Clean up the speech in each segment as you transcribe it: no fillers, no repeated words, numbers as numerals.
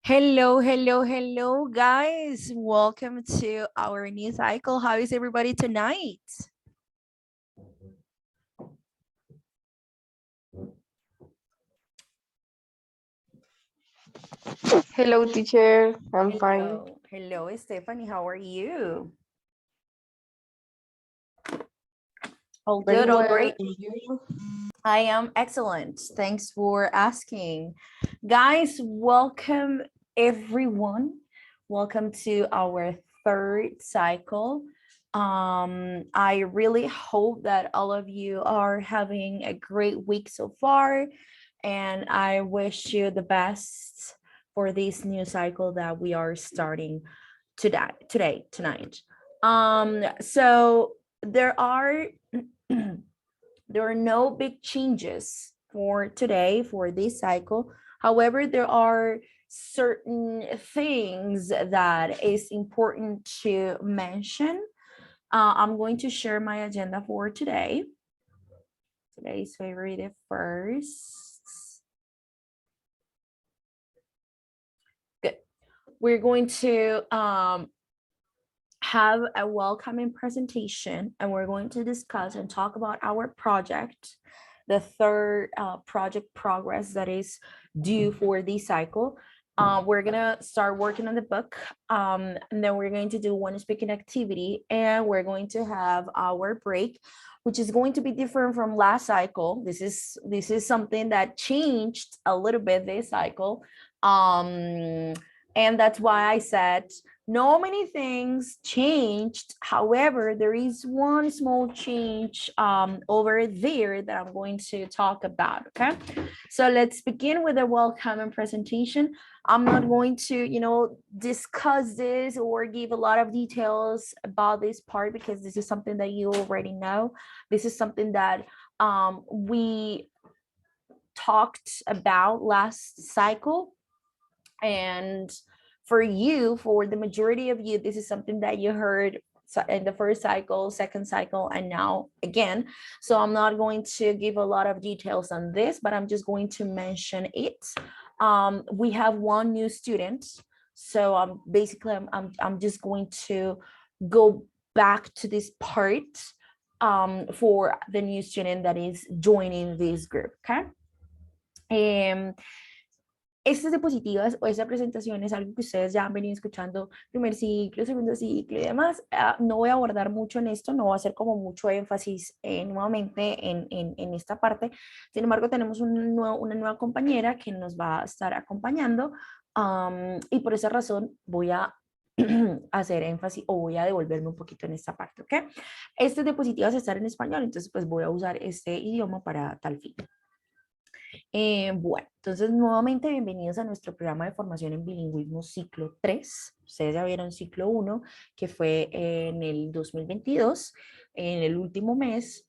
Hello, hello, hello, guys. Welcome to our new cycle. How is everybody tonight? Hello, teacher. I'm fine. Hello, hello, Stephanie. How are you? All Very good, all well. great. And you? I am excellent. Thanks for asking. Guys, welcome everyone. Welcome to our third cycle. I really hope that all of you are having a great week so far, and I wish you the best for this new cycle that we are starting tonight. So there are there are no big changes for today for this cycle. However, there are certain things that is important to mention. I'm going to share my agenda for today. Today's favorite first. Good. We're going to have a welcoming presentation, and we're going to discuss and talk about our project, the third project progress that is due for this cycle. We're gonna start working on the book, and then we're going to do one speaking activity, and we're going to have our break, which is going to be different from last cycle. This is something that changed a little bit this cycle, and that's why I said no many things changed. However, there is one small change over there that I'm going to talk about. Okay, so let's begin with a welcome and presentation. I'm not going to discuss this or give a lot of details about this part, because this is something that you already know. This is something that we talked about last cycle, and for the majority of you, this is something that you heard in the first cycle, second cycle, and now again. So I'm not going to give a lot of details on this, but I'm just going to mention it. We have one new student, so I'm just going to go back to this part for the new student that is joining this group. Okay. Estas diapositivas o esta presentación es algo que ustedes ya han venido escuchando primer ciclo, segundo ciclo y demás. No voy a abordar mucho en esto, no voy a hacer como mucho énfasis nuevamente en esta parte. Sin embargo, tenemos una nueva compañera que nos va a estar acompañando, y por esa razón voy a hacer énfasis o voy a devolverme un poquito en esta parte, ¿ok? Estas diapositivas están en español, entonces pues voy a usar este idioma para tal fin. Bueno, entonces nuevamente bienvenidos a nuestro programa de formación en bilingüismo ciclo 3. Ustedes ya vieron ciclo 1, que fue en el 2022, en el último mes,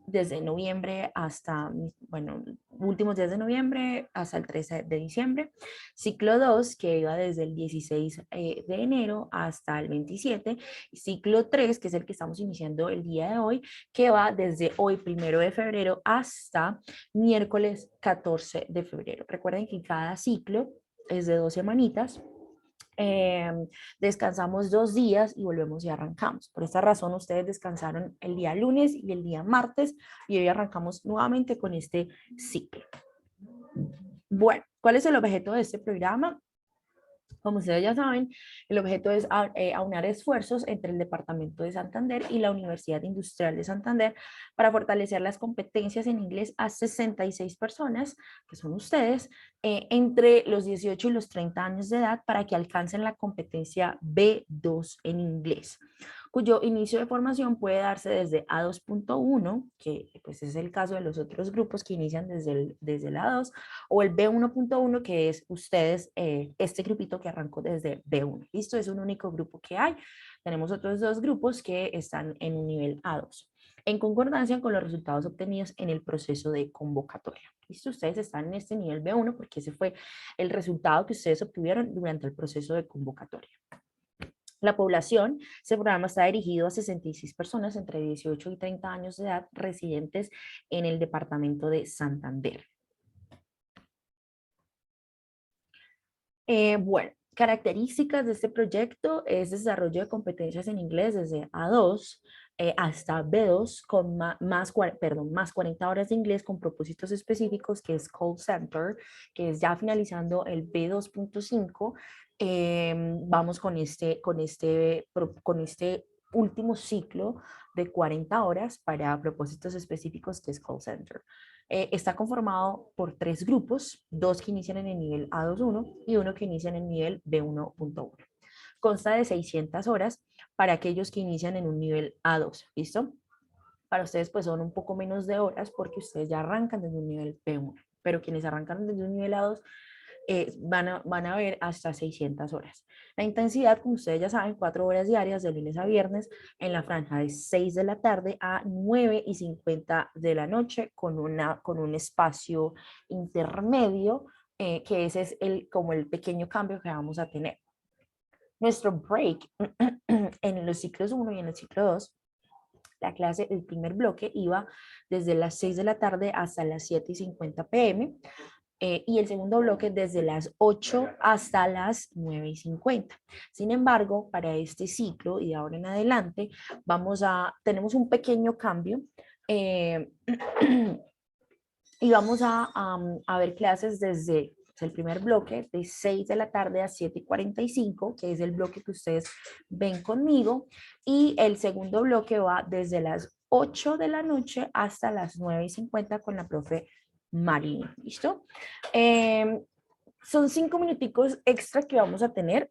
desde noviembre hasta, bueno, últimos días de noviembre hasta el 13 de diciembre. Ciclo 2, que iba desde el 16 de enero hasta el 27. Y ciclo 3, que es el que estamos iniciando el día de hoy, que va desde hoy, 1 de febrero, hasta miércoles 14 de febrero. Recuerden que cada ciclo es de 2 semanitas. Descansamos 2 días y volvemos y arrancamos. Por esta razón ustedes descansaron el día lunes y el día martes, y hoy arrancamos nuevamente con este ciclo. Bueno, ¿cuál es el objeto de este programa? Como ustedes ya saben, el objeto es aunar esfuerzos entre el Departamento de Santander y la Universidad Industrial de Santander para fortalecer las competencias en inglés a 66 personas, que son ustedes, entre los 18 y los 30 años de edad, para que alcancen la competencia B2 en inglés, cuyo inicio de formación puede darse desde A2.1, que pues es el caso de los otros grupos que inician desde el A2, o el B1.1, que es ustedes, este grupito que arrancó desde B1. Listo, es un único grupo que hay. Tenemos otros 2 grupos que están en un nivel A2, en concordancia con los resultados obtenidos en el proceso de convocatoria. Listo, ustedes están en este nivel B1 porque ese fue el resultado que ustedes obtuvieron durante el proceso de convocatoria. La población, ese programa está dirigido a 66 personas entre 18 y 30 años de edad, residentes en el departamento de Santander. Bueno, características de este proyecto es desarrollo de competencias en inglés desde A2 hasta B2 con más 40 horas de inglés con propósitos específicos, que es call center, que es ya finalizando el B2.5. Vamos con este último ciclo de 40 horas para propósitos específicos, que es call center. Está conformado por 3 grupos, 2 que inician en el nivel A2.1 y uno que inicia en el nivel B1.1. Consta de 600 horas para aquellos que inician en un nivel A2, ¿listo? Para ustedes pues son un poco menos de horas porque ustedes ya arrancan desde un nivel B1, pero quienes arrancan desde un nivel A2 van a ver hasta 600 horas. La intensidad, como ustedes ya saben, 4 horas diarias de lunes a viernes en la franja de 6 de la tarde a 9:50 de la noche con un espacio intermedio, que ese es como el pequeño cambio que vamos a tener. Nuestro break en los ciclos 1 y en el ciclo 2, la clase, el primer bloque iba desde las 6 de la tarde hasta las 7:50 p.m. Y el segundo bloque desde las 8 hasta las 9:50. Sin embargo, para este ciclo y de ahora en adelante, tenemos un pequeño cambio y vamos a ver clases desde el primer bloque de 6 de la tarde a 7:45, que es el bloque que ustedes ven conmigo, y el segundo bloque va desde las 8 de la noche hasta las 9:50 con la profe Marilyn, ¿listo? Son 5 minuticos extra que vamos a tener.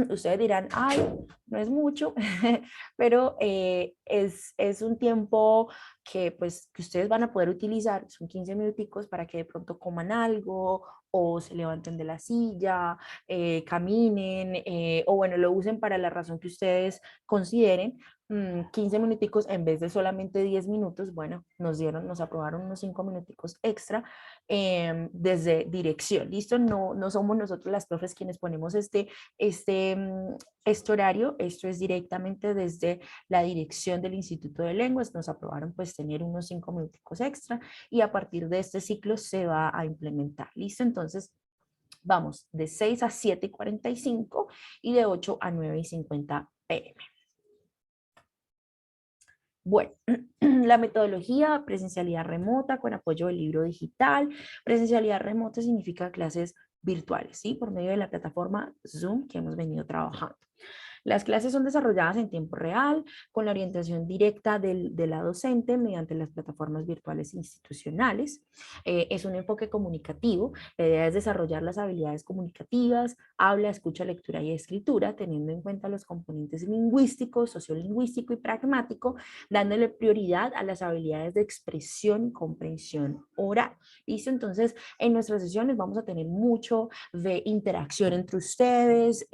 Ustedes dirán, ay, no es mucho, pero es un tiempo que pues que ustedes van a poder utilizar. Son 15 minuticos para que de pronto coman algo o se levanten de la silla, caminen, o bueno, lo usen para la razón que ustedes consideren. 15 minuticos en vez de solamente 10 minutos, bueno, nos aprobaron unos 5 minuticos extra desde dirección, ¿listo? No somos nosotros las profes quienes ponemos este horario, esto es directamente desde la dirección del Instituto de Lenguas, nos aprobaron pues tener unos 5 minuticos extra y a partir de este ciclo se va a implementar, ¿listo? Entonces, vamos de 6 a 7:45 y de 8 a 9:50 p.m. Bueno, la metodología, presencialidad remota con apoyo del libro digital. Presencialidad remota significa clases virtuales, ¿sí? Por medio de la plataforma Zoom que hemos venido trabajando. Las clases son desarrolladas en tiempo real, con la orientación directa de la docente mediante las plataformas virtuales institucionales. Es un enfoque comunicativo. La idea es desarrollar las habilidades comunicativas, habla, escucha, lectura y escritura, teniendo en cuenta los componentes lingüístico, sociolingüístico y pragmático, dándole prioridad a las habilidades de expresión y comprensión oral. ¿Listo? Entonces, en nuestras sesiones vamos a tener mucho de interacción entre ustedes.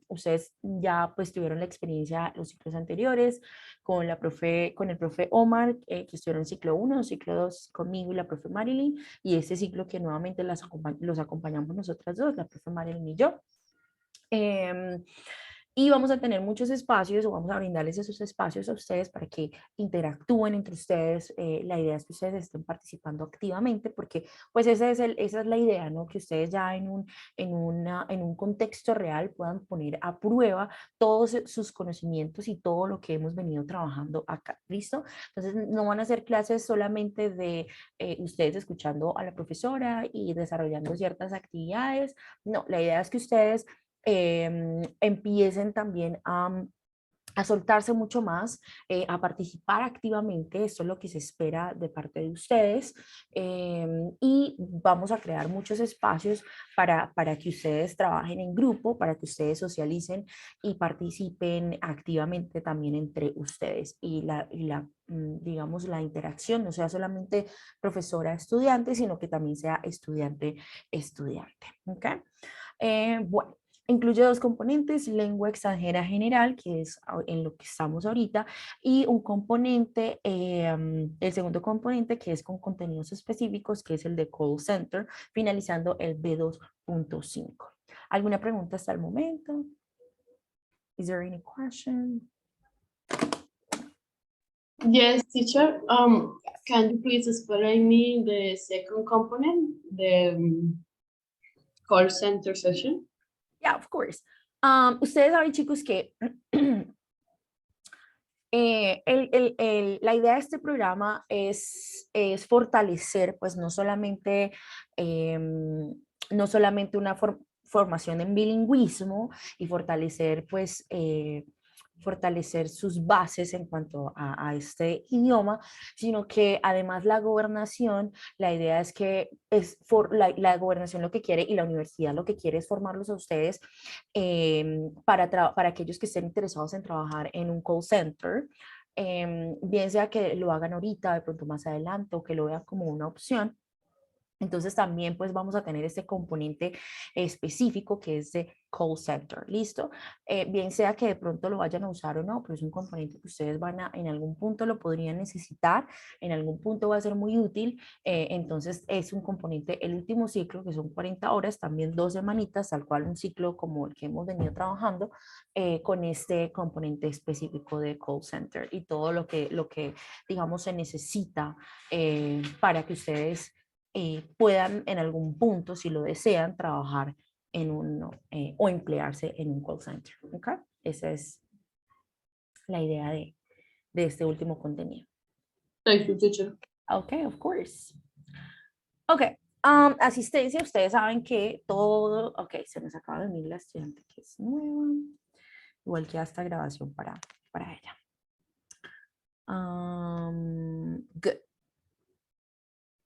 Ustedes ya pues tuvieron la experiencia los ciclos anteriores con el profe Omar, que estuvieron en ciclo 1, ciclo 2 conmigo y la profe Marilyn, y este ciclo que nuevamente los acompañamos nosotras dos, la profe Marilyn y yo. Y vamos a tener muchos espacios o vamos a brindarles esos espacios a ustedes para que interactúen entre ustedes. La idea es que ustedes estén participando activamente porque pues esa es la idea, ¿no? Que ustedes ya en un contexto real puedan poner a prueba todos sus conocimientos y todo lo que hemos venido trabajando acá, ¿listo? Entonces no van a ser clases solamente de ustedes escuchando a la profesora y desarrollando ciertas actividades. No, la idea es que ustedes empiecen también a soltarse mucho más, a participar activamente, esto es lo que se espera de parte de ustedes, y vamos a crear muchos espacios para que ustedes trabajen en grupo, para que ustedes socialicen y participen activamente también entre ustedes y digamos, la interacción no sea solamente profesora-estudiante, sino que también sea estudiante-estudiante. ¿Okay? Bueno. Incluye 2 componentes, lengua extranjera general, que es en lo que estamos ahorita, y un componente, el segundo componente, que es con contenidos específicos, que es el de call center, finalizando el B2.5. ¿Alguna pregunta hasta el momento? Is there any question? Yes, teacher. Can you please explain me the second component, the call center session? Yeah, of course. Ustedes saben, chicos, que la idea de este programa es fortalecer, pues no solamente una formación en bilingüismo y fortalecer, pues, fortalecer sus bases en cuanto a este idioma, sino que además la gobernación, la idea es que la gobernación lo que quiere y la universidad lo que quiere es formarlos a ustedes para aquellos que estén interesados en trabajar en un call center, bien sea que lo hagan ahorita, de pronto más adelante, o que lo vean como una opción. Entonces también pues vamos a tener este componente específico que es de call center, ¿listo? Bien sea que de pronto lo vayan a usar o no, pero es un componente que ustedes en algún punto lo podrían necesitar, en algún punto va a ser muy útil, entonces es un componente, el último ciclo que son 40 horas, también 2 semanitas, tal cual un ciclo como el que hemos venido trabajando, con este componente específico de call center y todo lo que digamos se necesita para que ustedes puedan en algún punto, si lo desean, trabajar en o emplearse en un call center. ¿Okay? Esa es la idea de este último contenido. Thank you, teacher. Ok, of course. Ok, asistencia, ustedes saben que todo, ok, se nos acaba de unir la estudiante que es nueva, igual que esta grabación para ella. Good.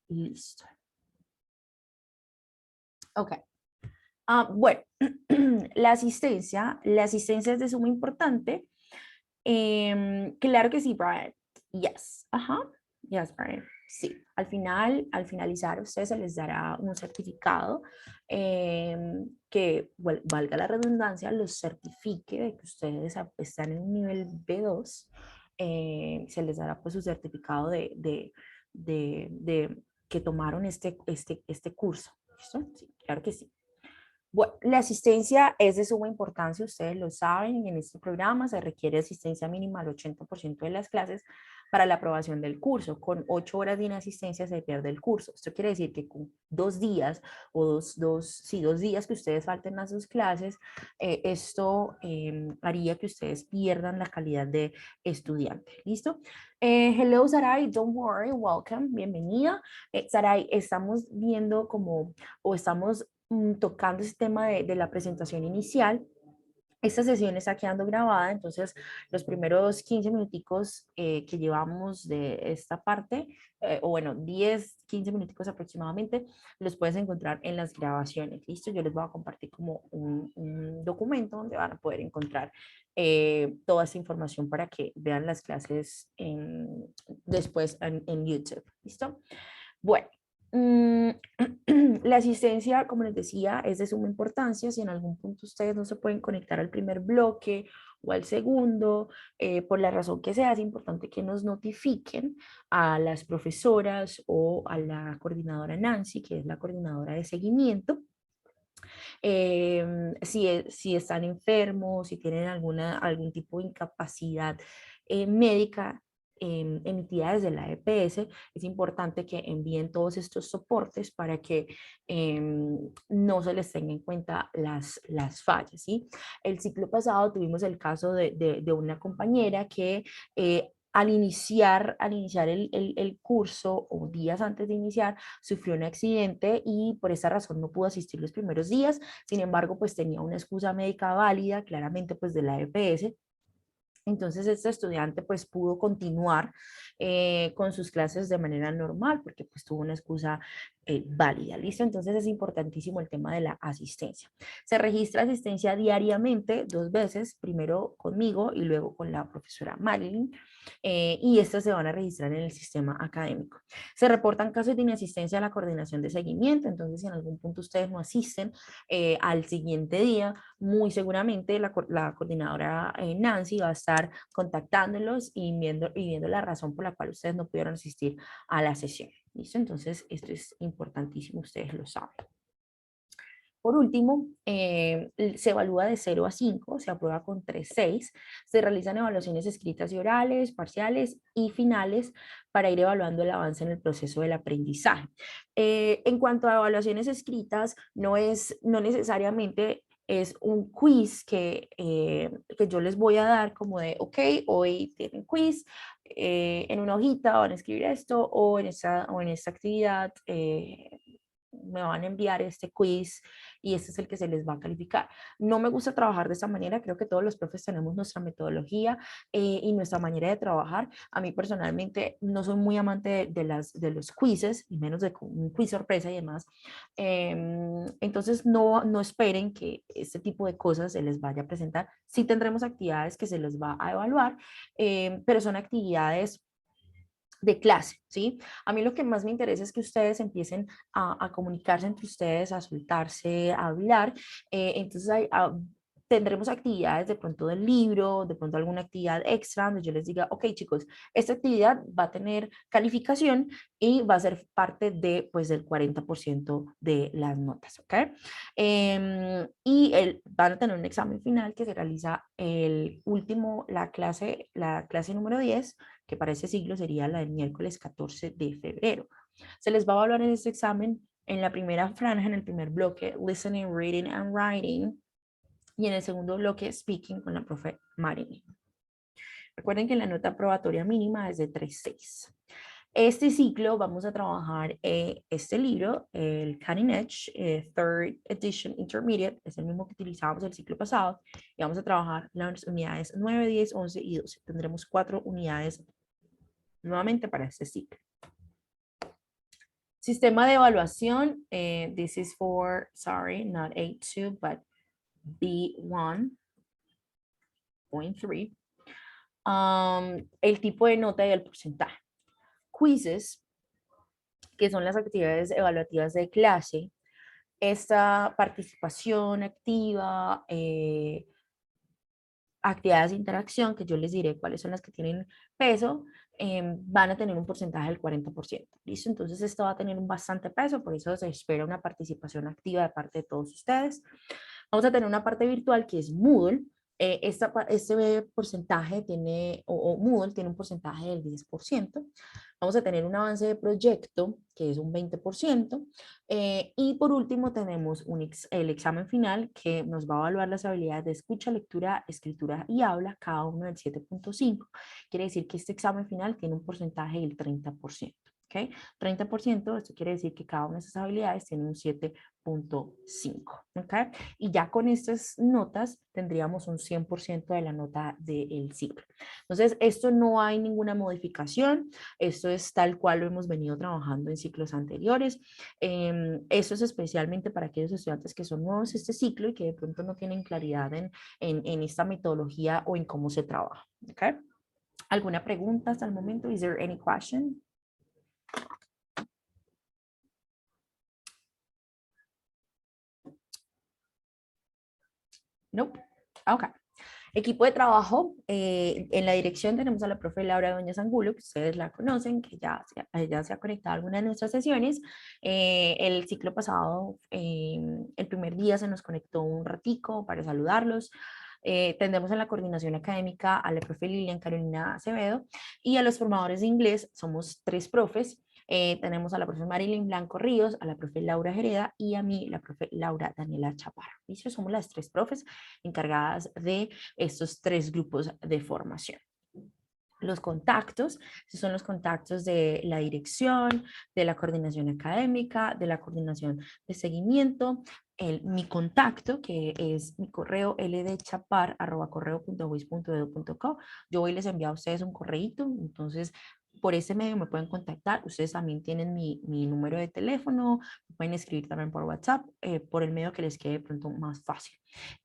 Listo. Ok. Bueno, la asistencia es de suma importante. Claro que sí, Brian. Yes. Ajá. Yes, Brian. Sí. Al finalizar, a ustedes se les dará un certificado que, valga la redundancia, los certifique de que ustedes están en un nivel B2. Se les dará pues su certificado de que tomaron este curso. ¿Listo? Sí, claro que sí. Bueno, la asistencia es de suma importancia, ustedes lo saben, y en este programa se requiere asistencia mínima al 80% de las clases para la aprobación del curso. Con 8 horas de inasistencia se pierde el curso. Esto quiere decir que con 2 días o 2 días que ustedes falten a sus clases, esto haría que ustedes pierdan la calidad de estudiante. ¿Listo? Hello, Sarai, don't worry, welcome, bienvenida. Sarai, estamos viendo o estamos tocando ese tema de la presentación inicial. Esta sesión está quedando grabada, entonces los primeros 15 minuticos que llevamos de esta parte, o bueno, 10, 15 minuticos aproximadamente, los puedes encontrar en las grabaciones, ¿listo? Yo les voy a compartir como un documento donde van a poder encontrar toda esta información para que vean las clases después en YouTube, ¿listo? Bueno, la asistencia, como les decía, es de suma importancia. Si en algún punto ustedes no se pueden conectar al primer bloque o al segundo, por la razón que sea, es importante que nos notifiquen a las profesoras o a la coordinadora Nancy, que es la coordinadora de seguimiento. Si están enfermos, si tienen algún tipo de incapacidad médica emitida desde la EPS, es importante que envíen todos estos soportes para que no se les tenga en cuenta las fallas, ¿sí? El ciclo pasado tuvimos el caso de una compañera que al iniciar el curso o días antes de iniciar, sufrió un accidente y por esa razón no pudo asistir los primeros días. Sin embargo, pues tenía una excusa médica válida, claramente pues de la EPS. Entonces este estudiante pues pudo continuar con sus clases de manera normal porque pues tuvo una excusa válida, ¿listo? Entonces es importantísimo el tema de la asistencia. Se registra asistencia diariamente 2 veces, primero conmigo y luego con la profesora Marilyn, y estas se van a registrar en el sistema académico. Se reportan casos de inasistencia a la coordinación de seguimiento, entonces si en algún punto ustedes no asisten al siguiente día, muy seguramente la coordinadora Nancy va a estar contactándolos y viendo la razón por la cual ustedes no pudieron asistir a la sesión. ¿Listo? Entonces, esto es importantísimo, ustedes lo saben. Por último, se evalúa de 0 a 5, se aprueba con 3.6, se realizan evaluaciones escritas y orales, parciales y finales para ir evaluando el avance en el proceso del aprendizaje. En cuanto a evaluaciones escritas, no necesariamente es un quiz que yo les voy a dar como de, ok, hoy tienen quiz, en una hojita van a escribir esto o en esta actividad me van a enviar este quiz y este es el que se les va a calificar. No me gusta trabajar de esta manera, creo que todos los profes tenemos nuestra metodología y nuestra manera de trabajar. A mí personalmente no soy muy amante de los quizzes, y menos de un quiz sorpresa y demás. Entonces no esperen que este tipo de cosas se les vaya a presentar. Sí tendremos actividades que se les va a evaluar, pero son actividades de clase, ¿sí? A mí lo que más me interesa es que ustedes empiecen a comunicarse entre ustedes, a soltarse, a hablar. Entonces tendremos actividades de pronto del libro, de pronto alguna actividad extra donde yo les diga, ok chicos, esta actividad va a tener calificación y va a ser parte de, pues, del 40% de las notas, ¿ok? Van a tener un examen final que se realiza la clase número 10, que para ese siglo sería la del miércoles 14 de febrero. Se les va a evaluar en este examen en la primera franja, en el primer bloque, listening, reading and writing, y en el segundo bloque, speaking, con la profe Marilyn. Recuerden que la nota probatoria mínima es de 3.6. Este ciclo vamos a trabajar este libro, el Cutting Edge, Third Edition Intermediate, es el mismo que utilizamos el ciclo pasado, y vamos a trabajar las unidades 9, 10, 11 y 12. Tendremos 4 unidades nuevamente para este ciclo. Sistema de evaluación, this is for, sorry, not A2, but B1.3. El tipo de nota y el porcentaje. Quizzes, que son las actividades evaluativas de clase. Esta participación activa, actividades de interacción, que yo les diré cuáles son las que tienen peso, van a tener un porcentaje del 40%. ¿Listo? Entonces esto va a tener un bastante peso, por eso se espera una participación activa de parte de todos ustedes. Vamos a tener una parte virtual que es Moodle. Este porcentaje tiene, o Moodle tiene un porcentaje del 10%. Vamos a tener un avance de proyecto que es un 20%. Y por último tenemos el examen final que nos va a evaluar las habilidades de escucha, lectura, escritura y habla, cada uno del 7.5. Quiere decir que este examen final tiene un porcentaje del 30%. ¿Okay? 30%, esto quiere decir que cada una de esas habilidades tiene un 7.5. ¿Okay? Y ya con estas notas tendríamos un 100% de la nota del ciclo. Entonces, esto no hay ninguna modificación, esto es tal cual lo hemos venido trabajando en ciclos anteriores. Eso es especialmente para aquellos estudiantes que son nuevos este ciclo y que de pronto no tienen claridad en esta metodología o en cómo se trabaja. ¿Okay? ¿Alguna pregunta hasta el momento? Is there any question? Nope. Ok. Equipo de trabajo, en la dirección tenemos a la profe Laura Doña Angulo, que ustedes la conocen, que ella se ha conectado a algunas de nuestras sesiones. El ciclo pasado, el primer día se nos conectó un ratico para saludarlos. Tendremos en la coordinación académica a la profe Lilian Carolina Acevedo y a los formadores de inglés, somos 3 profes. Tenemos a la profe Marilyn Blanco Ríos, a la profe Laura Jereda y a mí, la profe Laura Daniela Chaparro. ¿Listo? Somos las 3 profes encargadas de estos 3 grupos de formación. Los contactos, esos son los contactos de la dirección, de la coordinación académica, de la coordinación de seguimiento, mi contacto, que es mi correo ldchapar@correo.wis.edu.co. Yo hoy les envío a ustedes un correíto, entonces por ese medio me pueden contactar. Ustedes también tienen mi número de teléfono, me pueden escribir también por WhatsApp, por el medio que les quede de pronto más fácil.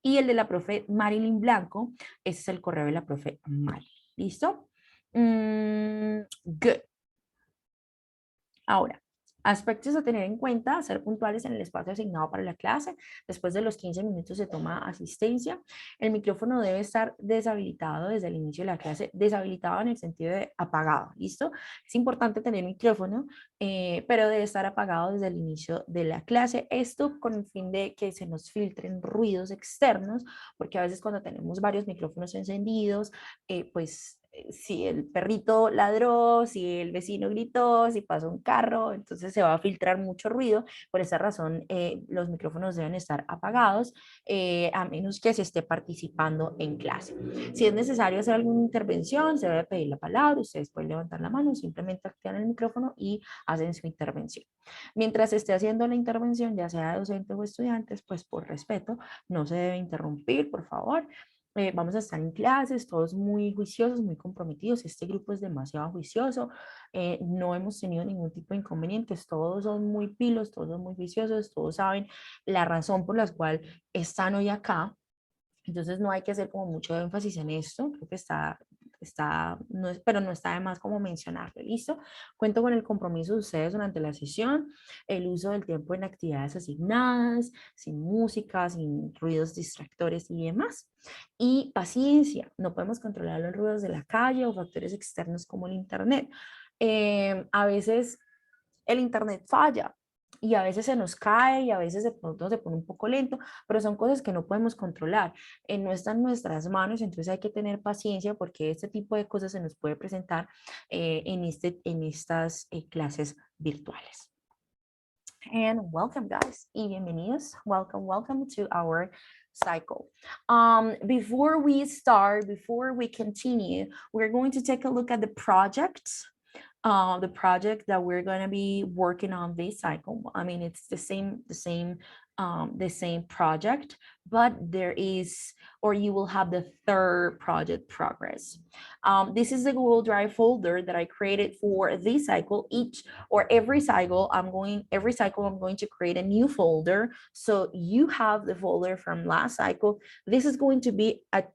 Y el de la profe Marilyn Blanco, ese es el correo de la profe Marilyn. ¿Listo? Good. Ahora, aspectos a tener en cuenta: ser puntuales en el espacio asignado para la clase. Después de los 15 minutos se toma asistencia. El micrófono debe estar deshabilitado desde el inicio de la clase, deshabilitado en el sentido de apagado, ¿listo? Es importante tener micrófono, pero debe estar apagado desde el inicio de la clase. Esto con el fin de que se nos filtren ruidos externos, porque a veces cuando tenemos varios micrófonos encendidos, pues si el perrito ladró, si el vecino gritó, si pasó un carro, entonces se va a filtrar mucho ruido. Por esa razón, los micrófonos deben estar apagados, a menos que se esté participando en clase. Si es necesario hacer alguna intervención, se debe pedir la palabra, ustedes pueden levantar la mano, simplemente activan el micrófono y hacen su intervención. Mientras esté haciendo la intervención, ya sea docente o estudiantes, pues por respeto, no se debe interrumpir, por favor. Vamos a estar en clases, todos muy juiciosos, muy comprometidos. Este grupo es demasiado juicioso. No hemos tenido ningún tipo de inconvenientes. Todos son muy pilos, todos son muy juiciosos, todos saben la razón por la cual están hoy acá. Entonces no hay que hacer como mucho énfasis en esto, creo que no es, pero no está de más como mencionarlo, ¿listo? Cuento con el compromiso de ustedes durante la sesión, el uso del tiempo en actividades asignadas, sin música, sin ruidos distractores y demás. Y paciencia, no podemos controlar los ruidos de la calle o factores externos como el internet. A veces el internet falla y a veces se nos cae y a veces de pronto se pone un poco lento, pero son cosas que no podemos controlar, no están en nuestras manos, entonces hay que tener paciencia porque este tipo de cosas se nos puede presentar en estas clases virtuales. And welcome guys y bienvenidos, welcome to our cycle. Before we start, before we continue, we're going to take a look at the project that we're going to be working on this cycle. I mean, it's the same project, but there is, or you will have the third project progress. This is the Google Drive folder that I created for this cycle. Every cycle I'm going to create a new folder. So you have the folder from last cycle. This is going to be a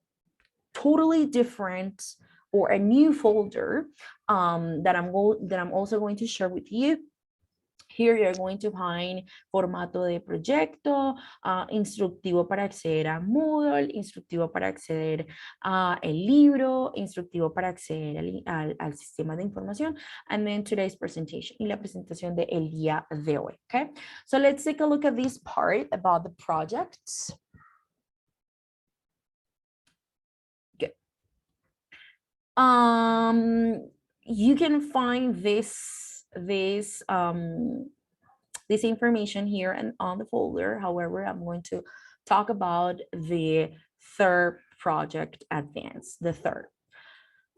totally different or a new folder that I'm also going to share with you. Here you're going to find formato de proyecto, instructivo para acceder a Moodle, instructivo para acceder a el libro, instructivo para acceder al sistema de información, and then today's presentation, y la presentación de el día de hoy, okay? So let's take a look at this part about the projects. Good. You can find this information here and on the folder. However, I'm going to talk about the third project advance, the third.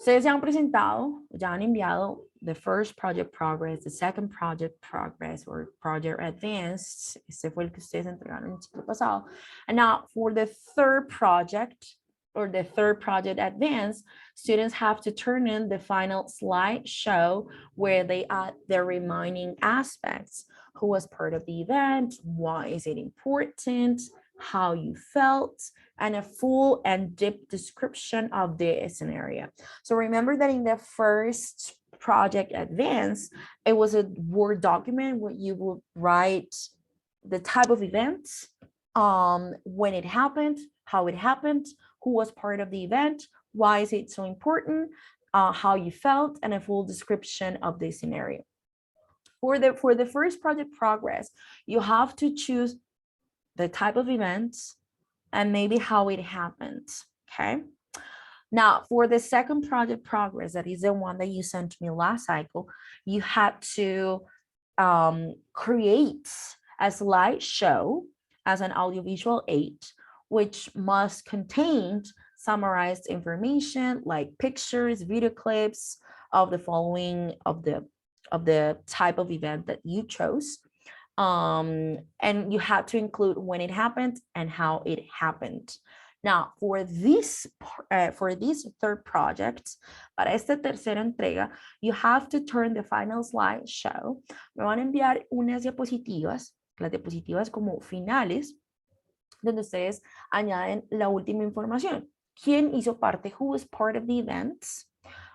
Ustedes ya han presentado, ya han enviado the first project progress, the second project progress, or project advanced. Este fue el que ustedes entregaron en el ciclo pasado. And now for the third project, or the third project advance, students have to turn in the final slideshow where they add their remaining aspects. Who was part of the event? Why is it important? How you felt, and a full and deep description of the scenario. So remember that in the first project advance, it was a Word document where you would write the type of event, when it happened, how it happened, who was part of the event, why is it so important, how you felt, and a full description of the scenario. For the first project progress, you have to choose the type of events and maybe how it happened, okay? Now, for the second project progress, that is the one that you sent to me last cycle, you had to create a slideshow as an audiovisual aid, which must contain summarized information like pictures, video clips of the following of the type of event that you chose. And you have to include when it happened and how it happened. Now, for this third project, para esta tercera entrega, you have to turn the final slideshow. Me van a enviar unas diapositivas, las diapositivas como finales, donde ustedes añaden la última información. ¿Quién hizo parte? Who was part of the events?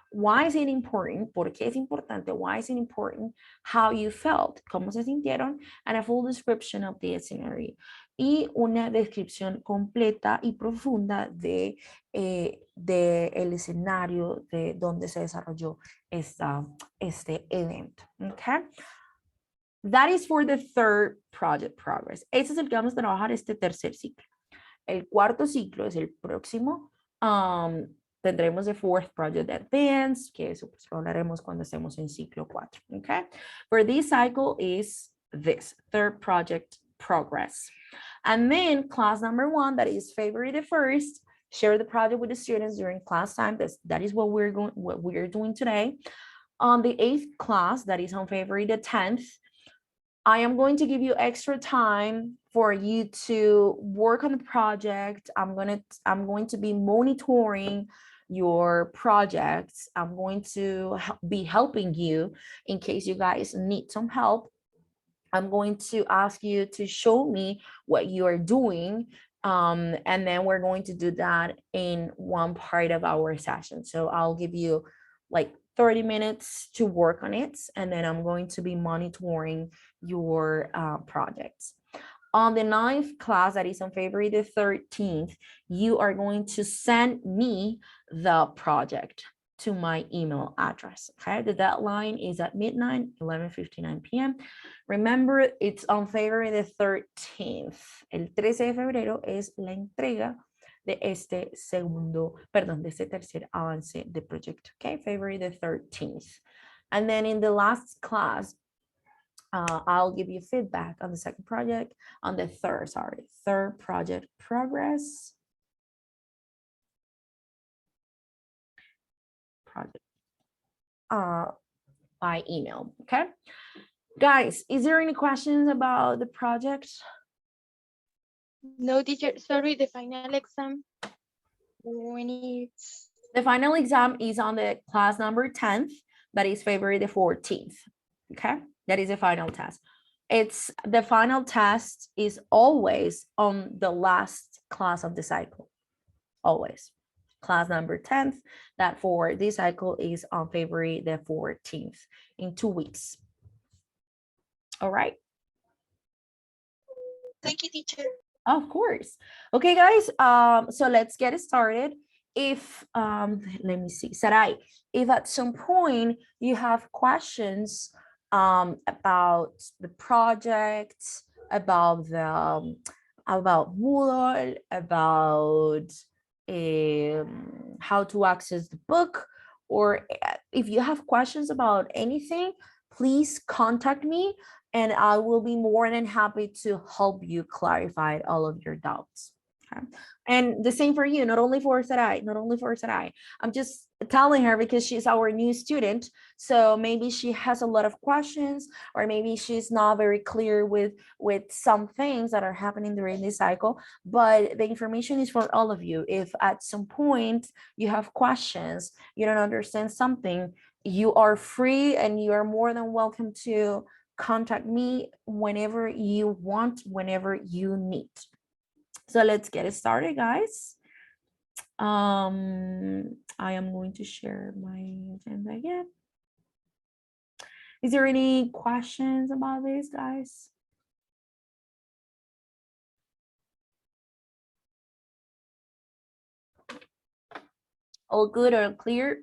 Why is it important? ¿Por qué es importante? Why is it important? How you felt? ¿Cómo se sintieron? And a full description of the scenario. Y una descripción completa y profunda de el escenario de donde se desarrolló este evento. Okay? That is for the third project progress. Ese es el que vamos a trabajar este tercer ciclo. El cuarto ciclo es el próximo tendremos el fourth project advance, que eso pues lo hablaremos cuando estemos en ciclo 4, okay? For this cycle is this, third project progress. And then class number 1, that is February the 1st, share the project with the students during class time. That is what we're doing today. On the 8th class, that is on February the 10th, I am going to give you extra time for you to work on the project. I'm going to be monitoring your projects. I'm going to be helping you in case you guys need some help. I'm going to ask you to show me what you are doing. And then we're going to do that in one part of our session. So I'll give you like 30 minutes to work on it. And then I'm going to be monitoring your projects. On the 9th class, that is on February the 13th, you are going to send me the project to my email address, okay? The deadline is at midnight, 11:59 p.m. Remember, it's on February the 13th. El 13 de febrero es la entrega de este tercer avance de proyecto, okay? February the 13th. And then in the last class, I'll give you feedback on the second project, on the third project progress. Project by email, okay? Guys, is there any questions about the project? No, teacher, sorry, the final exam. When it's... The final exam is on the class number 10th, that is February the 14th, okay? That is the final test. The final test is always on the last class of the cycle, always. Class number 10th, that for this cycle is on February the 14th, in 2 weeks. All right. Thank you, teacher. Of course. Okay, guys, so let's get started. If, let me see, Sarai, if at some point you have questions about the project, about Moodle, about how to access the book, or if you have questions about anything, please contact me and I will be more than happy to help you clarify all of your doubts. Okay. And the same for you, not only for Sarai. I'm just telling her because she's our new student. So maybe she has a lot of questions, or maybe she's not very clear with some things that are happening during this cycle. But the information is for all of you. If at some point you have questions, you don't understand something, you are free and you are more than welcome to contact me whenever you want, whenever you need. So let's get started, guys. I am going to share my agenda again. Is there any questions about this, guys? All good or clear?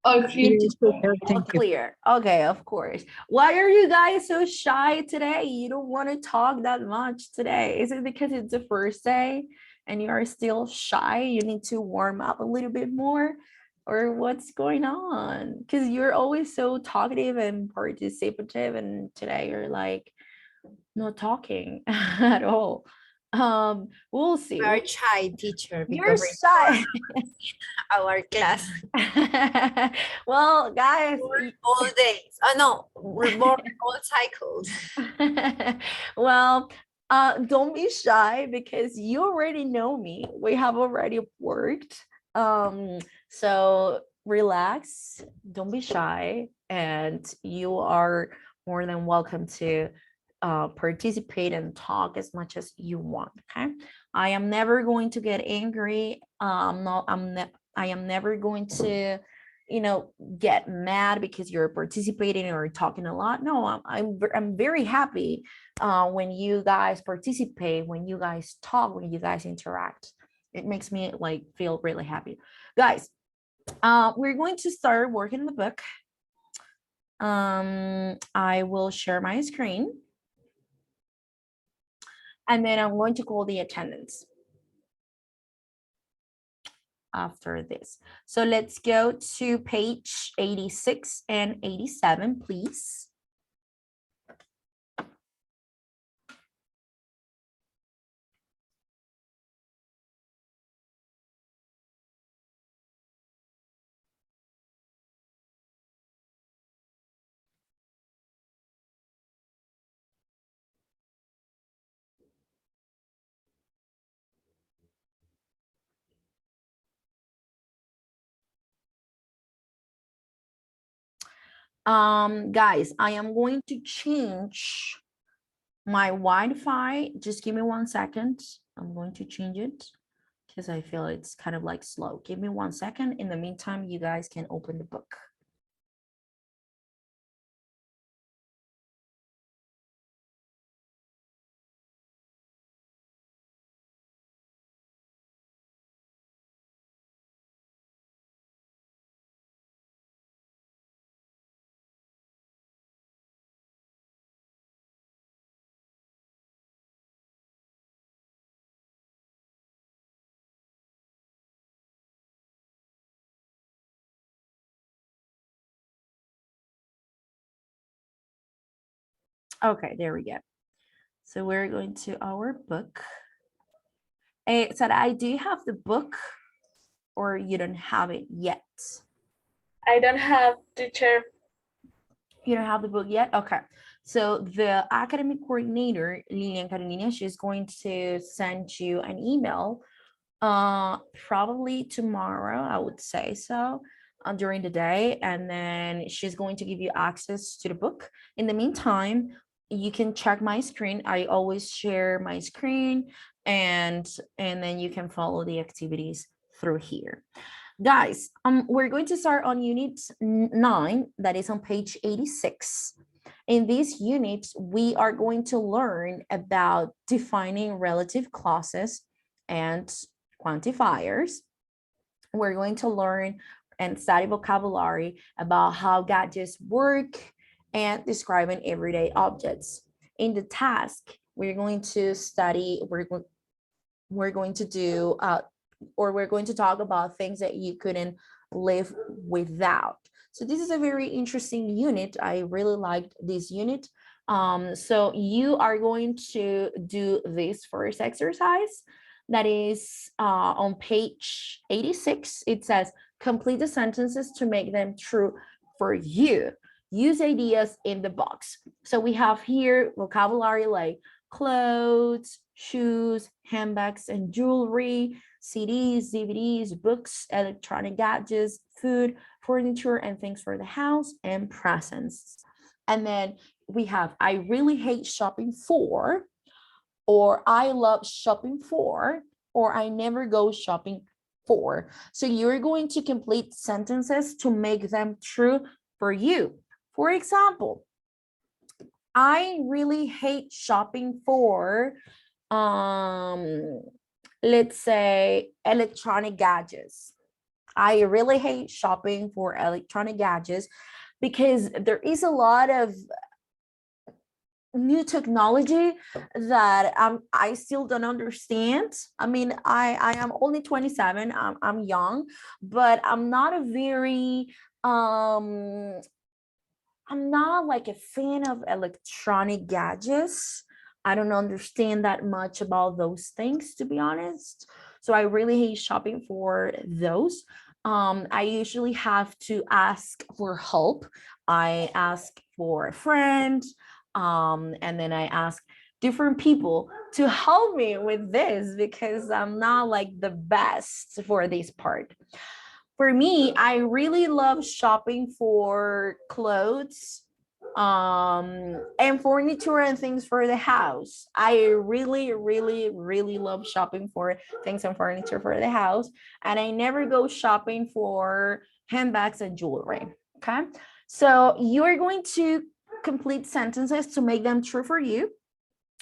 All clear. All clear. Okay, of course. Why are you guys so shy today? You don't want to talk that much today. Is it because it's the first day and you are still shy? You need to warm up a little bit more? Or what's going on? Because you're always so talkative and participative, and today you're like not talking at all. We'll see. Our shy teacher. You're shy. Our class. Well, guys, All days. Oh no, we're more all cycles. well, don't be shy because you already know me. We have already worked. So relax, don't be shy, and you are more than welcome to participate and talk as much as you want. Okay, I am never going to get angry. I am never going to, get mad because you're participating or talking a lot. No, I'm very happy when you guys participate, when you guys talk, when you guys interact. It makes me feel really happy, guys. We're going to start working the book. I will share my screen. And then I'm going to call the attendance after this. So let's go to page 86 and 87, please. Guys, I am going to change my Wi-Fi. Just give me 1 second. I'm going to change it because I feel it's kind of like slow. Give me 1 second. In the meantime, you guys can open the book. Okay, there we go. So we're going to our book. Sarah, do you have the book or you don't have it yet? I don't have, teacher. You don't have the book yet? Okay. So the academic coordinator, Lilian Carolina, she's going to send you an email probably tomorrow, I would say so, during the day. And then she's going to give you access to the book. In the meantime, you can check my screen. I always share my screen and then you can follow the activities through here. Guys, we're going to start on unit 9, that is on page 86. In this unit, we are going to learn about defining relative clauses and quantifiers. We're going to learn and study vocabulary about how gadgets work and describing everyday objects. In the task, we're going to study, we're going to do or we're going to talk about things that you couldn't live without. So this is a very interesting unit. I really liked this unit. So you are going to do this first exercise. That is on page 86. It says, complete the sentences to make them true for you. Use ideas in the box. So we have here vocabulary like clothes, shoes, handbags, and jewelry, CDs, DVDs, books, electronic gadgets, food, furniture, and things for the house, and presents. And then we have, I really hate shopping for, or I love shopping for, or I never go shopping for. So you're going to complete sentences to make them true for you. For example, I really hate shopping for, let's say, electronic gadgets. I really hate shopping for electronic gadgets because there is a lot of new technology that I still don't understand. I mean, I am only 27. I'm young, but I'm not a very I'm not like a fan of electronic gadgets. I don't understand that much about those things, to be honest. So I really hate shopping for those. I usually have to ask for help. I ask for a friend, and then I ask different people to help me with this because I'm not like the best for this part. For me, I really love shopping for clothes and furniture and things for the house. I really love shopping for things and furniture for the house, and I never go shopping for handbags and jewelry. Okay, so you're going to complete sentences to make them true for you.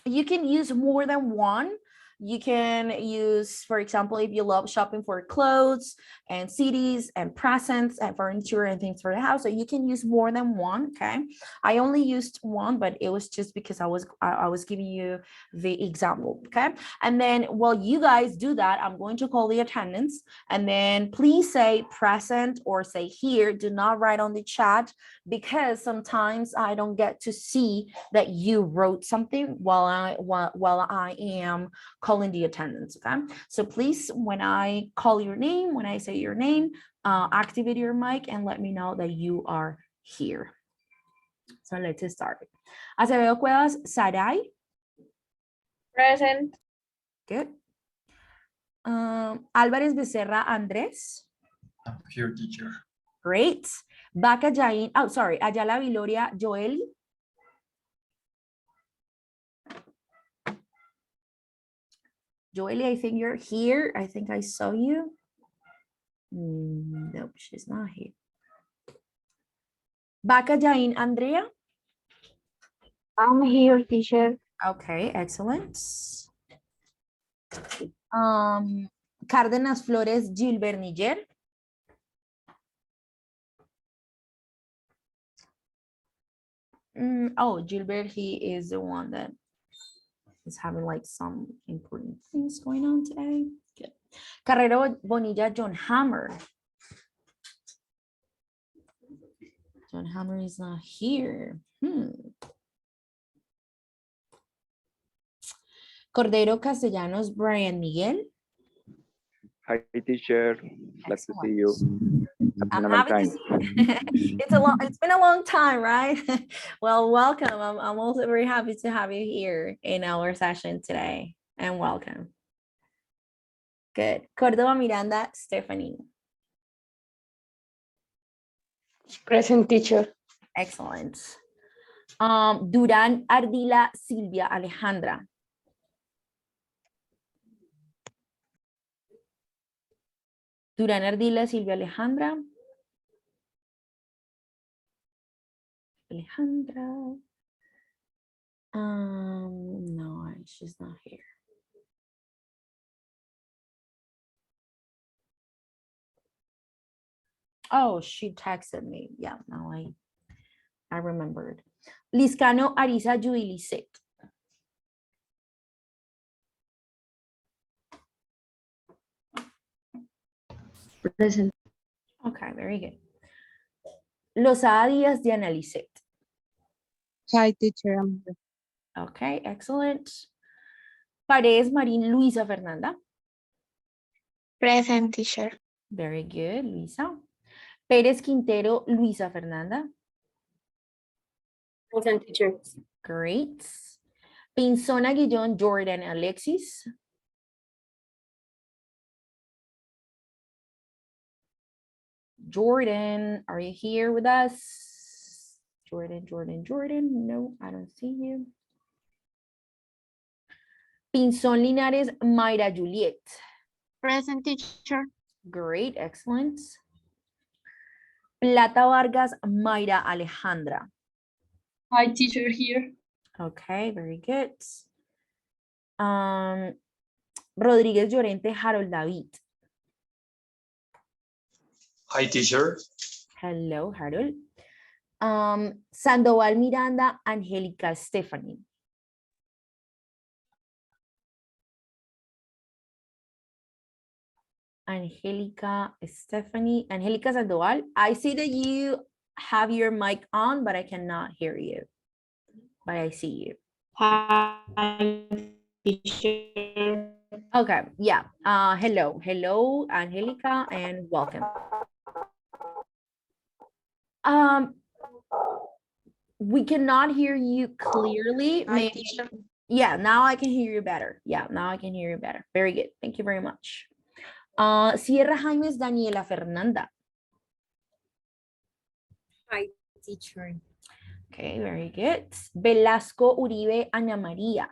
You can use more than one You can use, for example, if you love shopping for clothes and CDs and presents and furniture and things for the house, so you can use more than one, okay? I only used one, but it was just because I was giving you the example, okay? And then while you guys do that, I'm going to call the attendance, and then please say present or say here. Do not write on the chat, because sometimes I don't get to see that you wrote something while I am calling the attendance, okay? So please, when I call your name, when I say your name, activate your mic and let me know that you are here. So let's start. Acevedo Cuevas, Sarai. Present. Good. Álvarez Becerra, Andrés. I'm here, teacher. Great. Vaca Jain, oh, sorry, Ayala Viloria, Joel. Joely, I think you're here. I think I saw you. Nope, she's not here. Vaca Jain, Andrea. I'm here, teacher. Okay, excellent. Cárdenas Flores, Gilbert Niger. Oh, Gilbert, he is the one that is having like some important things going on today. Good. Carrero Bonilla, John Hammer. John Hammer is not here. Cordero Castellanos, Brian Miguel. Hi, teacher. Glad to see you. I'm Been a long happy to time. see you. It's been a long time, right? Well, welcome. I'm also very happy to have you here in our session today, and welcome. Good. Córdoba Miranda, Stephanie. Present, teacher. Excellent. Durán Ardila, Silvia Alejandra. Durán Ardila, Silvia Alejandra. Alejandra. No, she's not here. Oh, she texted me. Yeah, now I remembered. Liscano Arisa Judilicet. Present. Okay, very good. Lozada Díaz Diana Lisset. Hi, teacher. I'm here. Okay, excellent. Paredes Marín Luisa Fernanda. Present, teacher. Very good, Luisa. Pérez Quintero Luisa Fernanda. Present, teacher. Great. Pinzona Guillón Jordan Alexis. Jordan, are you here with us? Jordan. No, I don't see you. Pinzón Linares Mayra Juliet. Present, teacher. Great, excellent. Plata Vargas Mayra Alejandra. Hi, teacher, here. Okay, very good. Rodríguez Llorente Harold David. Hi, teacher. Hello, Harold. Sandoval Miranda Angélica Stephanie. Angélica Stephanie. Angélica Sandoval. I see that you have your mic on, but I cannot hear you. But I see you. Hi, teacher. Okay, yeah. Hello, Angelica, and welcome. We cannot hear you clearly. Hi, teacher. Yeah, now I can hear you better. Yeah, now I can hear you better. Very good. Thank you very much. Sierra Jaimes Daniela Fernanda. Hi, teacher. Okay, very good. Velasco Uribe Ana María.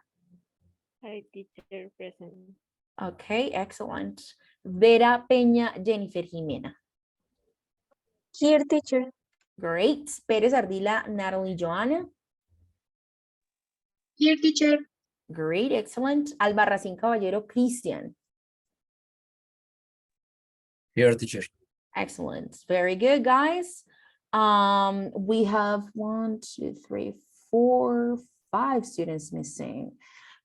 Hi, teacher. Present. Okay, excellent. Vera Peña Jennifer Jimena. Here, teacher. Great. Pérez Ardila Natalie Joanna. Here, teacher. Great, excellent. Albarracín Caballero Cristian. Here, teacher. Excellent. Very good, guys. We have 1, 2, 3, 4, 5 students missing.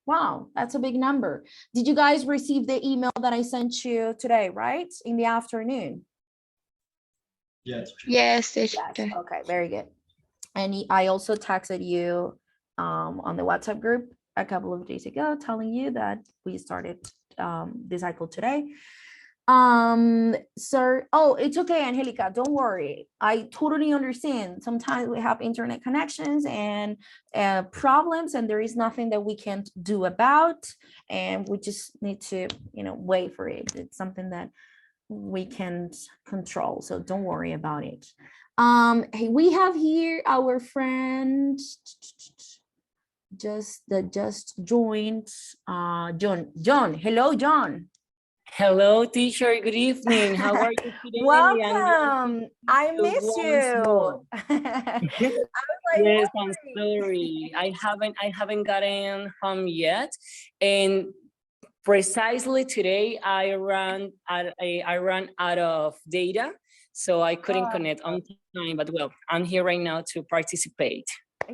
Wow, that's a big number. Did you guys receive the email that I sent you today, right? In the afternoon? Yes. Yes, teacher. Yes. Okay, very good. And I also texted you on the WhatsApp group a couple of days ago telling you that we started the cycle today. Sir, oh, it's okay, Angelica, don't worry. I totally understand. Sometimes we have internet connections and problems, and there is nothing that we can't do about, and we just need to, wait for it. It's something that we can't control, so don't worry about it. Hey, we have here our friend just joined, John. Hello, John. Hello, teacher. Good evening. How are you today? Welcome. I miss you. I was like, Yes, I'm sorry. I haven't gotten home yet, and precisely today I ran out of data, so I couldn't connect on time. But well, I'm here right now to participate.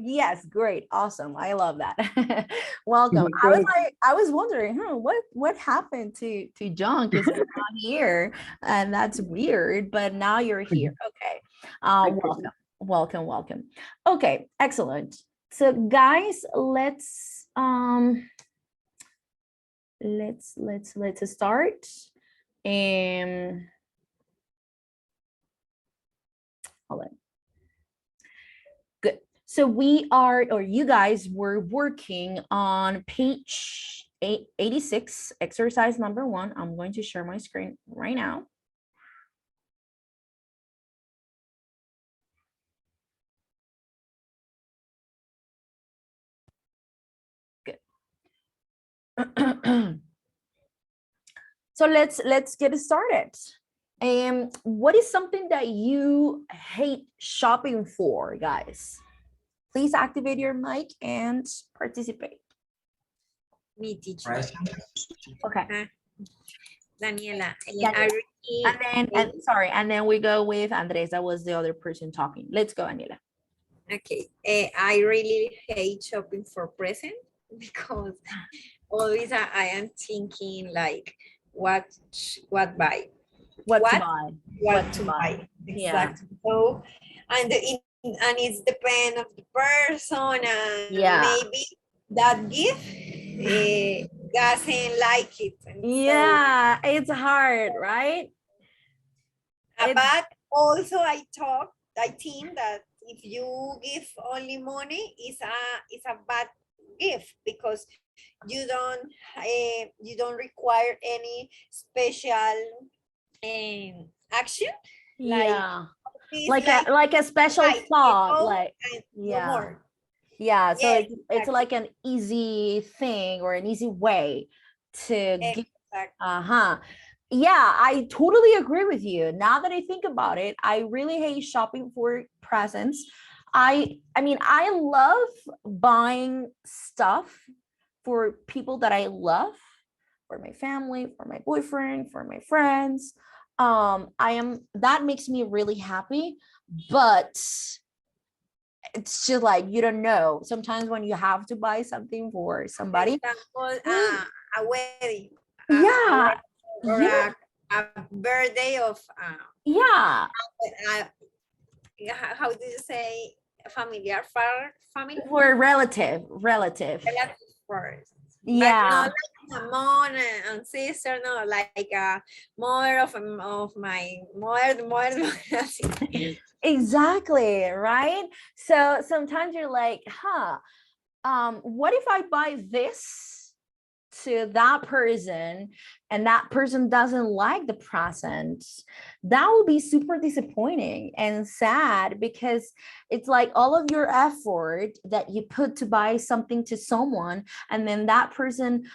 yes, great, awesome. I love that. Welcome. I was wondering, what happened to John, because he's not here, and that's weird. But now you're here. Okay. Welcome. Okay, excellent. So, guys, let's start. Hold on. Good. So we are, or you guys were working on page 86, exercise number 1. I'm going to share my screen right now. Good. So let's get started. What is something that you hate shopping for, guys? Please activate your mic and participate. Me, teacher. Present. Okay. Daniela. And then we go with Andres. That was the other person talking. Let's go, Daniela. Okay. I really hate shopping for present because always I am thinking like what buy. What What? to buy. What to buy. Yeah. Exactly. So and it's depend of the person, and maybe that gift doesn't like it. And Yeah, it's hard, right? but also I think that if you give only money, it's a bad gift because you don't require any special action. Yeah. Like Like a special thought, like no more. Yeah, so Yes, it's exactly. like an easy thing or an easy way to give. Yeah, I totally agree with you. Now that I think about it, I really hate shopping for presents. I mean, I love buying stuff for people that I love, for my family, for my boyfriend, for my friends. That makes me really happy, but it's just like, you don't know. Sometimes when you have to buy something for somebody. For example, a wedding. Yeah. Or a birthday of yeah. How do you say familiar family? For relative. First. Yeah. But not like a mom and sister, no, like a mother of my mother. Exactly, right? So sometimes you're like, what if I buy this to that person and that person doesn't like the present? That would be super disappointing and sad, because it's like all of your effort that you put to buy something to someone, and then that person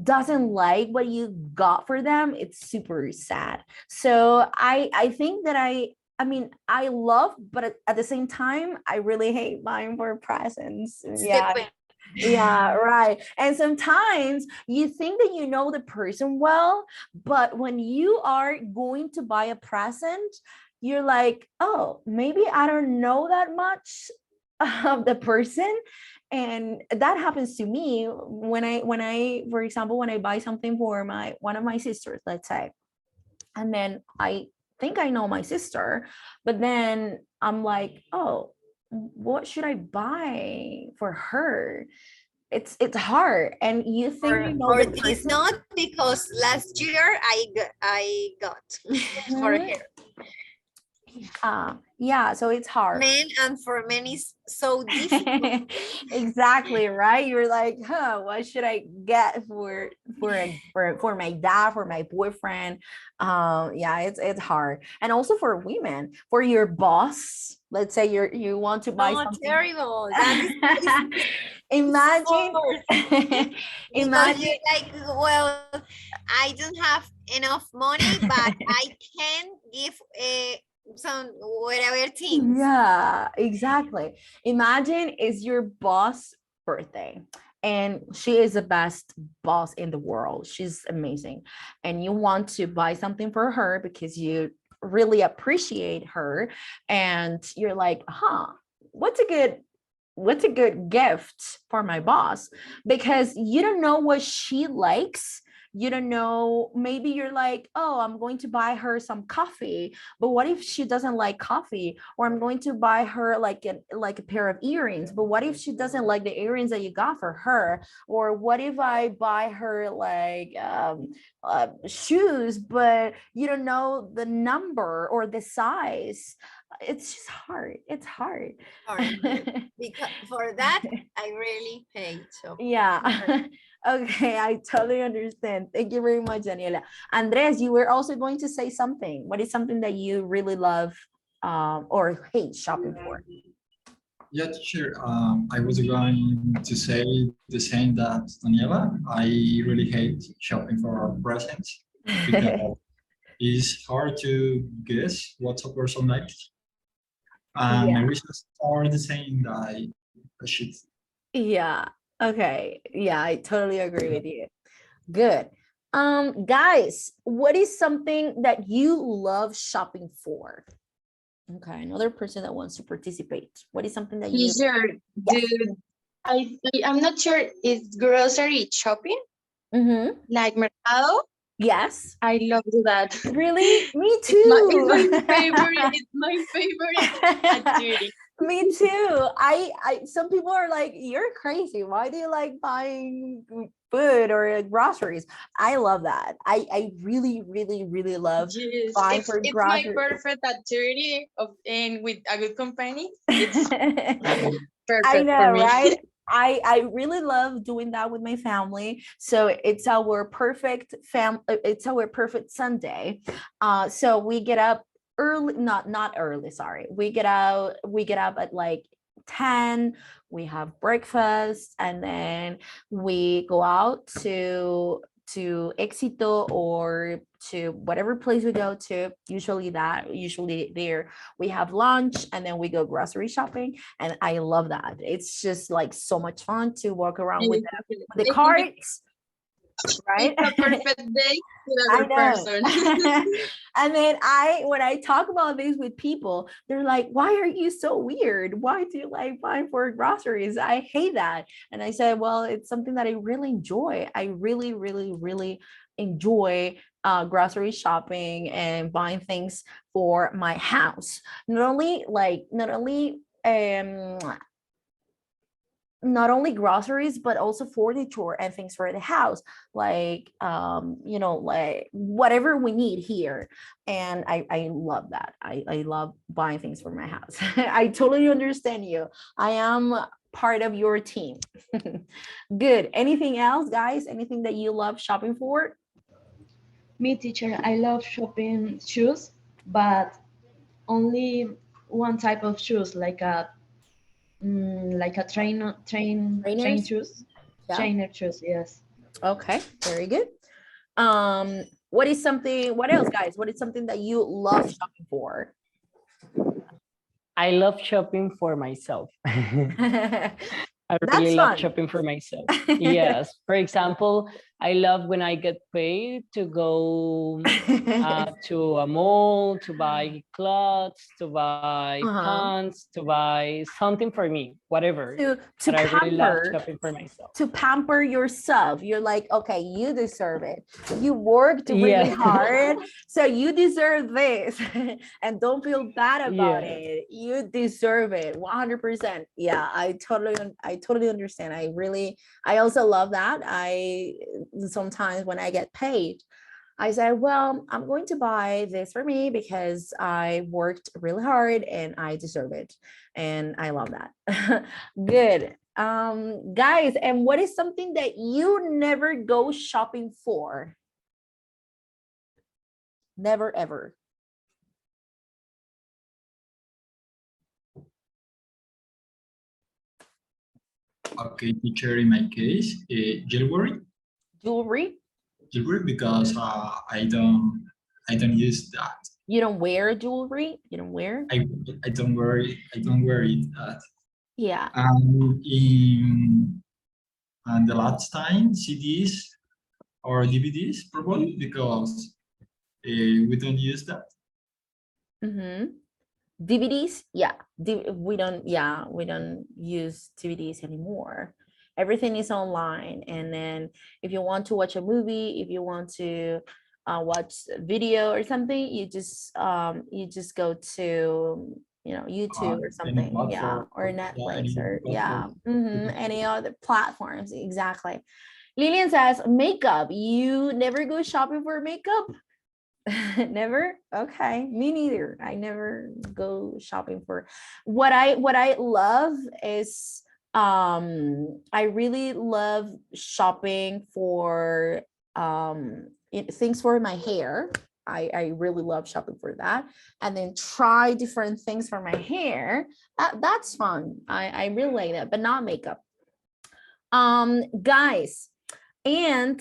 doesn't like what you got for them. It's super sad. So I think that I mean, I love, but at the same time, I really hate buying for presents. Yeah. Yeah, right. And sometimes you think that you know the person well, but when you are going to buy a present, you're like, oh, maybe I don't know that much of the person. And that happens to me when I, for example, when I buy something for one of my sisters, let's say, and then I think I know my sister, but then I'm like, oh, what should I buy for her? It's hard, and you think you know Or the it's person. not because last year I got for Mhm. her. Yeah, so it's hard. Men, and for men is so difficult. Exactly, right? You're like, what should I get for my dad, for my boyfriend? Yeah, it's hard. And also for women, for your boss, let's say you want to buy No, something. terrible. That is Imagine. worse. Because Imagine. you're like, well, I don't have enough money, but I can give some whatever things. Yeah, exactly. Imagine it's your boss' birthday and she is the best boss in the world. She's amazing. And you want to buy something for her because you really appreciate her, and you're like, what's a good what's a good gift for my boss? Because you don't know what she likes. You don't know, maybe you're like, oh, I'm going to buy her some coffee, but what if she doesn't like coffee? Or I'm going to buy her like a pair of earrings, but what if she doesn't like the earrings that you got for her? Or what if I buy her like shoes, but you don't know the number or the size? It's just hard. It's hard. Sorry, because for that I really pay. So Yeah. Okay, I totally understand. Thank you very much, Daniela. Andres, you were also going to say something. What is something that you really love or hate shopping for? Yeah, teacher. I was going to say the same that Daniela. I really hate shopping for presents because it's hard to guess what a person likes. And my Yeah. reasons are the same that I should. Yeah. Okay. Yeah, I totally agree with you. Good. Guys, what is something that you love shopping for? Okay, another person that wants to participate. What is something that you Teacher, Yes. do I'm not sure, is grocery shopping Mm-hmm. like mercado? Yes. I love do that. Really? Me It's my too. favorite. It's my favorite activity. Me too. I some people are like, you're crazy. Why do you like buying food or groceries? I love that. I really, really, really love Yes, buying for it's my groceries. perfect activity and with a good company. It's I perfect for know, me. right? I really love doing that with my family. So it's our perfect Sunday. So we get up early, not early, sorry. We get up at like 10, we have breakfast, and then we go out to Éxito or to whatever place we go to. Usually there we have lunch, and then we go grocery shopping, and I love that. It's just like so much fun to walk around with the I think carts, right? it's a perfect day with I other know. person. And then when I talk about this with people, they're like, why are you so weird? Why do you like buying for groceries? I hate that. And I said, well, it's something that I really enjoy. I really, really, really enjoy grocery shopping and buying things for my house. Not only groceries, but also furniture and things for the house, like like whatever we need here. And I love that. I love buying things for my house. I totally understand you. I am part of your team. Good. Anything else, guys? Anything that you love shopping for? Me, teacher, I love shopping shoes, but only one type of shoes, like a train Trainers? shoes, Yeah. trainer shoes. Yes. Okay, very good. What else, guys? What is something that you love shopping for? I love shopping for myself. I That's really love fun. shopping for myself. Yes. For example, I love when I get paid to go to a mall, to buy clothes, to buy pants, to buy something for me, whatever. to But I really love pamper, shopping for myself. to pamper yourself. You're like, okay, you deserve it. You worked really Yeah. hard, so you deserve this. And don't feel bad about Yeah. it. You deserve it 100%. Yeah, I totally understand. I also love that. I sometimes when I get paid, I said, well, I'm going to buy this for me because I worked really hard and I deserve it. And I love that. Good. Guys, and what is something that you never go shopping for? Never, ever. Okay, teacher, in my case, jewelry. Jewelry? Jewelry because I don't use that. You don't wear jewelry? You don't wear? I don't wear it. Yeah. And the last time CDs or DVDs probably because we don't use that. Mm-hmm. DVDs? Yeah. We don't use DVDs anymore. Everything is online. And then if you want to watch a movie, if you want to watch a video or something, you just go to YouTube or Any something. Yeah. platform, Or yeah, Netflix any or platform. any other platforms. Exactly. Lillian says makeup. You never go shopping for makeup? Never. Okay, me neither. I never go shopping for what I love is I really love shopping for things for my hair. I really love shopping for that, and then try different things for my hair. That's fun. I really like that, but not makeup. Guys, and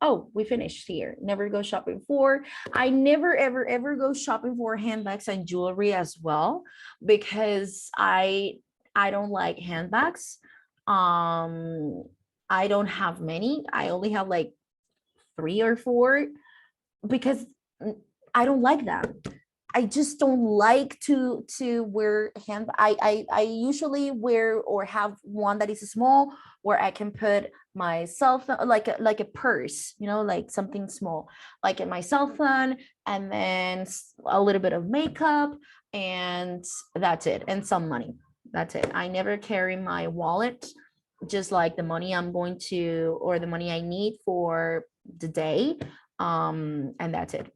oh, we finished here. Never go shopping for. I never ever go shopping for handbags and jewelry as well because I don't like handbags. I don't have many. I only have like 3 or 4 because I don't like them. I just don't like to wear I usually wear or have one that is small where I can put my cell phone like a purse, like something small, like my cell phone, and then a little bit of makeup, and that's it, and some money. That's it. I never carry my wallet, just like the money I'm going to or the money I need for the day, and that's it.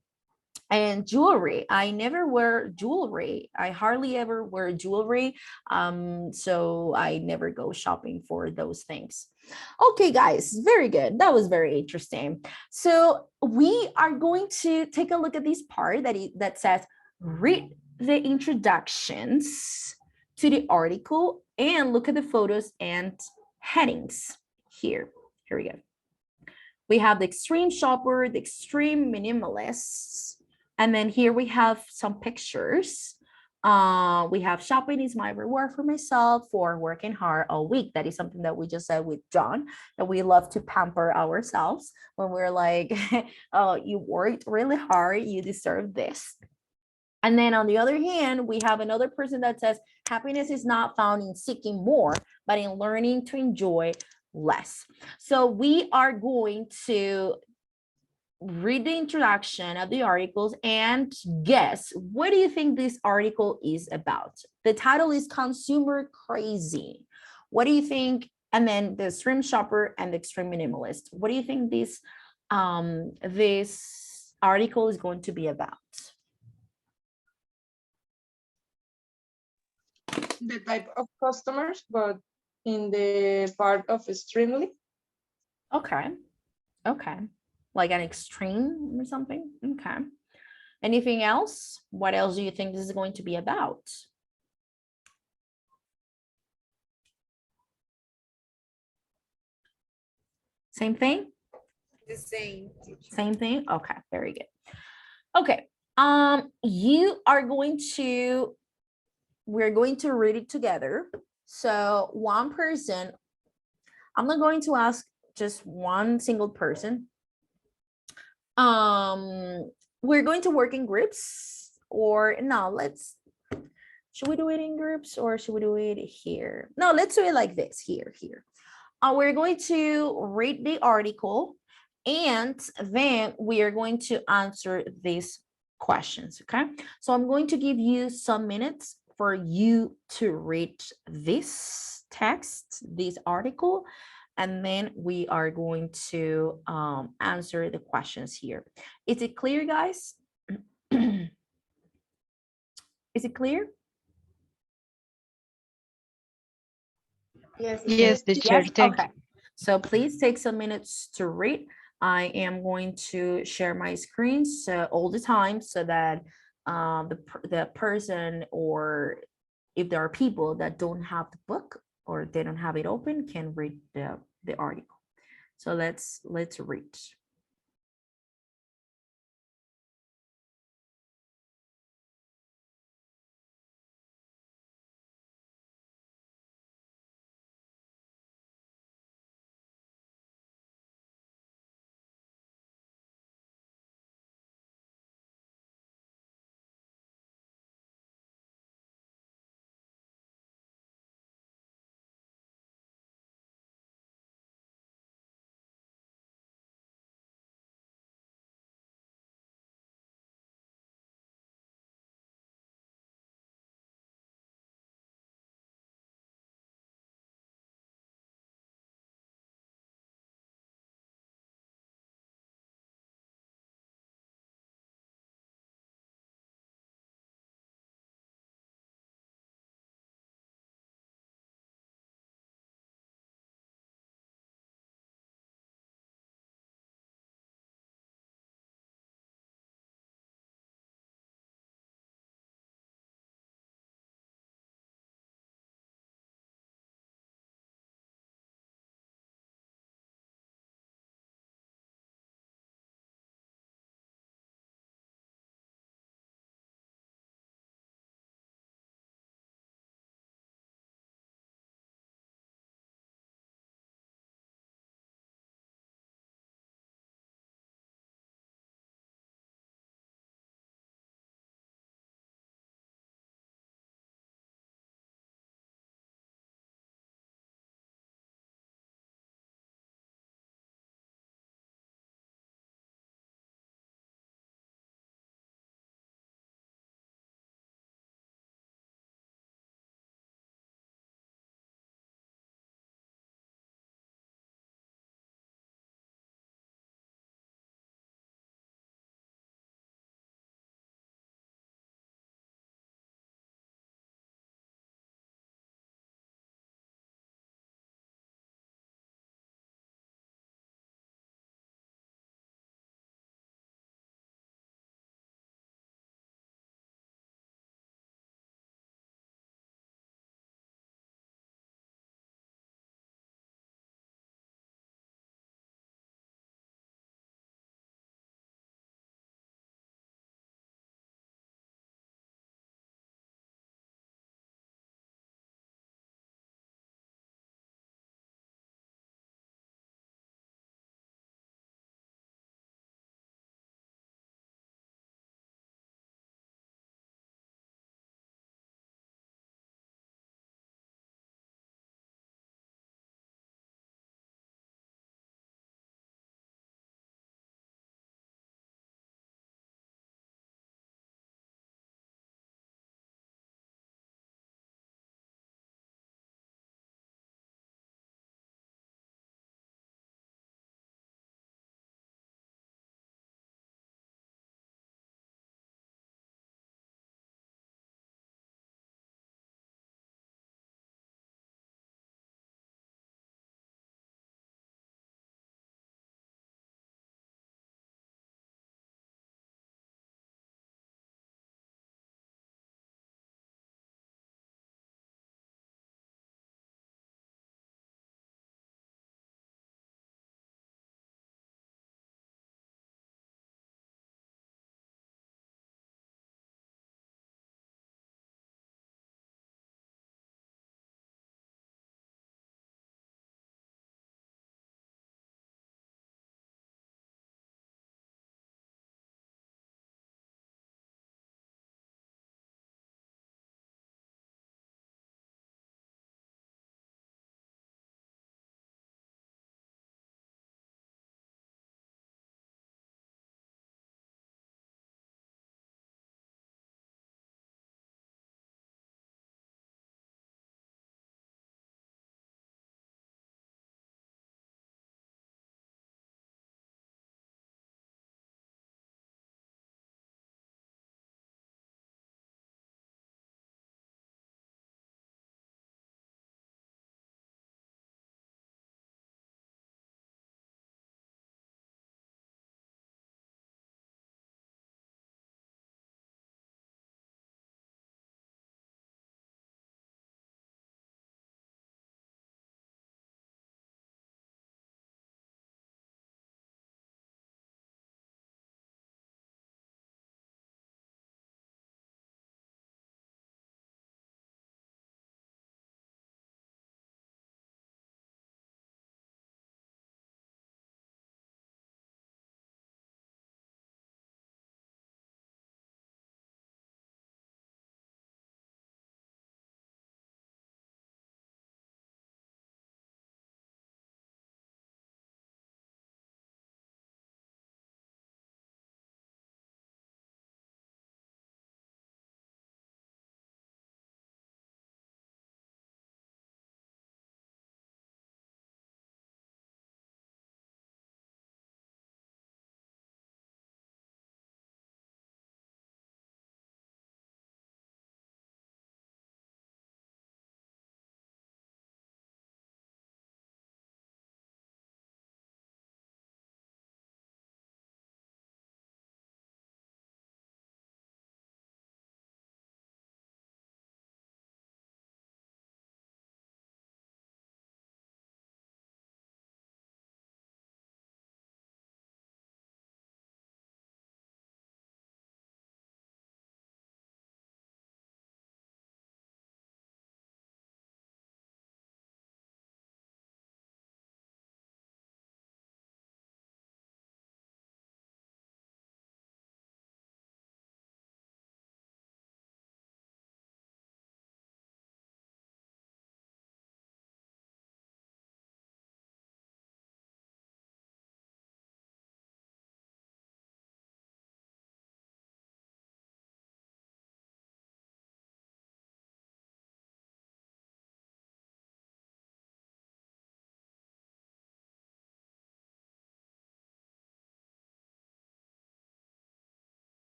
And jewelry, I never wear jewelry. I hardly ever wear jewelry, so I never go shopping for those things. Okay, guys, very good. That was very interesting. So we are going to take a look at this part that says read the introductions to the article and look at the photos and headings here. Here we go. We have the extreme shopper, the extreme minimalists. And then here we have some pictures. We have shopping is my reward for myself for working hard all week. That is something that we just said with John, that we love to pamper ourselves when we're like, oh, you worked really hard, you deserve this. And then on the other hand, we have another person that says happiness is not found in seeking more, but in learning to enjoy less. So we are going to read the introduction of the articles and guess, what do you think this article is about? The title is Consumer Crazy. What do you think? And then the extreme shopper and the extreme minimalist. What do you think this article is going to be about? The type of customers, but in the part of extremely. Okay. Like an extreme or something. Okay. Anything else? What else do you think this is going to be about? Same thing? The same. Same thing? Okay, very good. Okay. We're going to read it together. So one person, I'm not going to ask just one single person. We're going to work in groups, or no, should we do it in groups or should we do it here? No, let's do it like this, here. We're going to read the article and then we are going to answer these questions, okay? So I'm going to give you some minutes for you to read this text, this article, and then we are going to answer the questions here. Is it clear, guys? Is it clear? Yes, Yes, teacher. Yes, Thank okay. So please take some minutes to read. I am going to share my screen all the time so that the person, or if there are people that don't have the book or they don't have it open, can read the article. So let's read.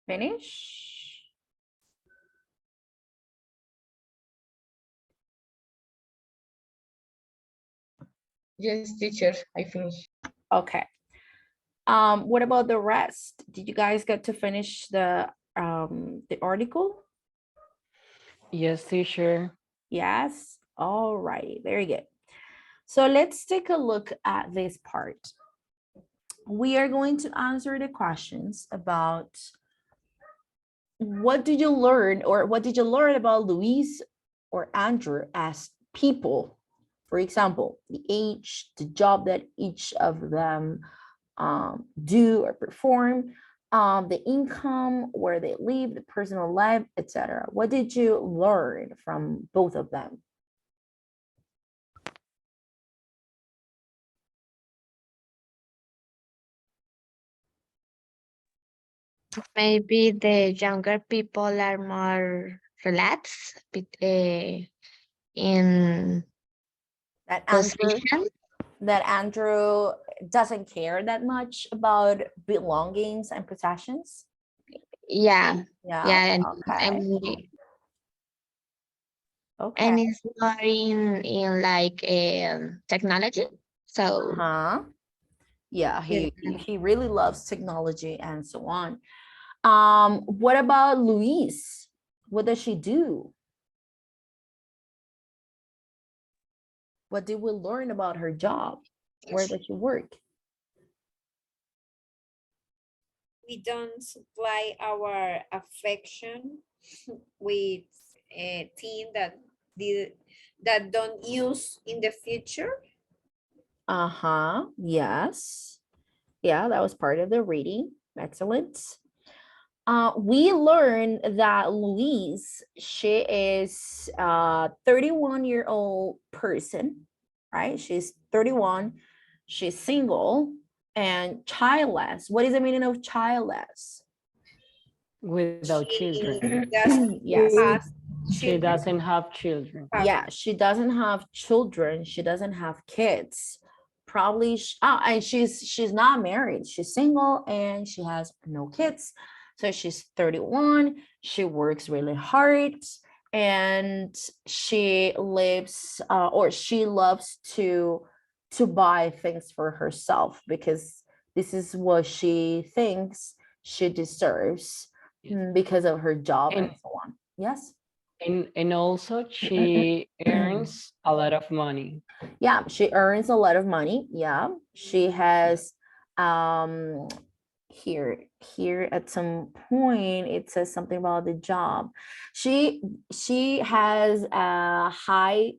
Finish? Yes, teacher, I finished. Okay. What about the rest? Did you guys get to finish the article? Yes, teacher. Yes. All righty. Very good. So let's take a look at this part. We are going to answer the questions about what did you learn, or what did you learn about Louise or Andrew as people? For example, the age, the job that each of them do or perform, the income, where they live, the personal life, etc. What did you learn from both of them? Maybe the younger people are more relaxed in That Andrew, position. doesn't care that much about belongings and possessions. Yeah, Yeah. yeah, Okay. Okay. and it's more in like technology. So Huh. Yeah, yeah. he really loves technology and so on. What about Louise? What does she do? What did we learn about her job? Where does she work? We don't supply our affection with a thing that don't use in the future. Uh-huh. Yes. Yeah, that was part of the reading. Excellent. We learned that Louise, she is a 31-year-old person, right? She's 31. She's single and childless. What is the meaning of childless? Without children. She doesn't Yes. have She children. doesn't have children. Yeah, she doesn't have children. She doesn't have kids. Probably, and she's not married. She's single and she has no kids. So she's 31. She works really hard, and she lives, or she loves to buy things for herself because this is what she thinks she deserves because of her job and And so on. Yes. and also she earns a lot of money. Yeah, she earns a lot of money. Yeah, she has um here at some point it says something about the job. She has a high,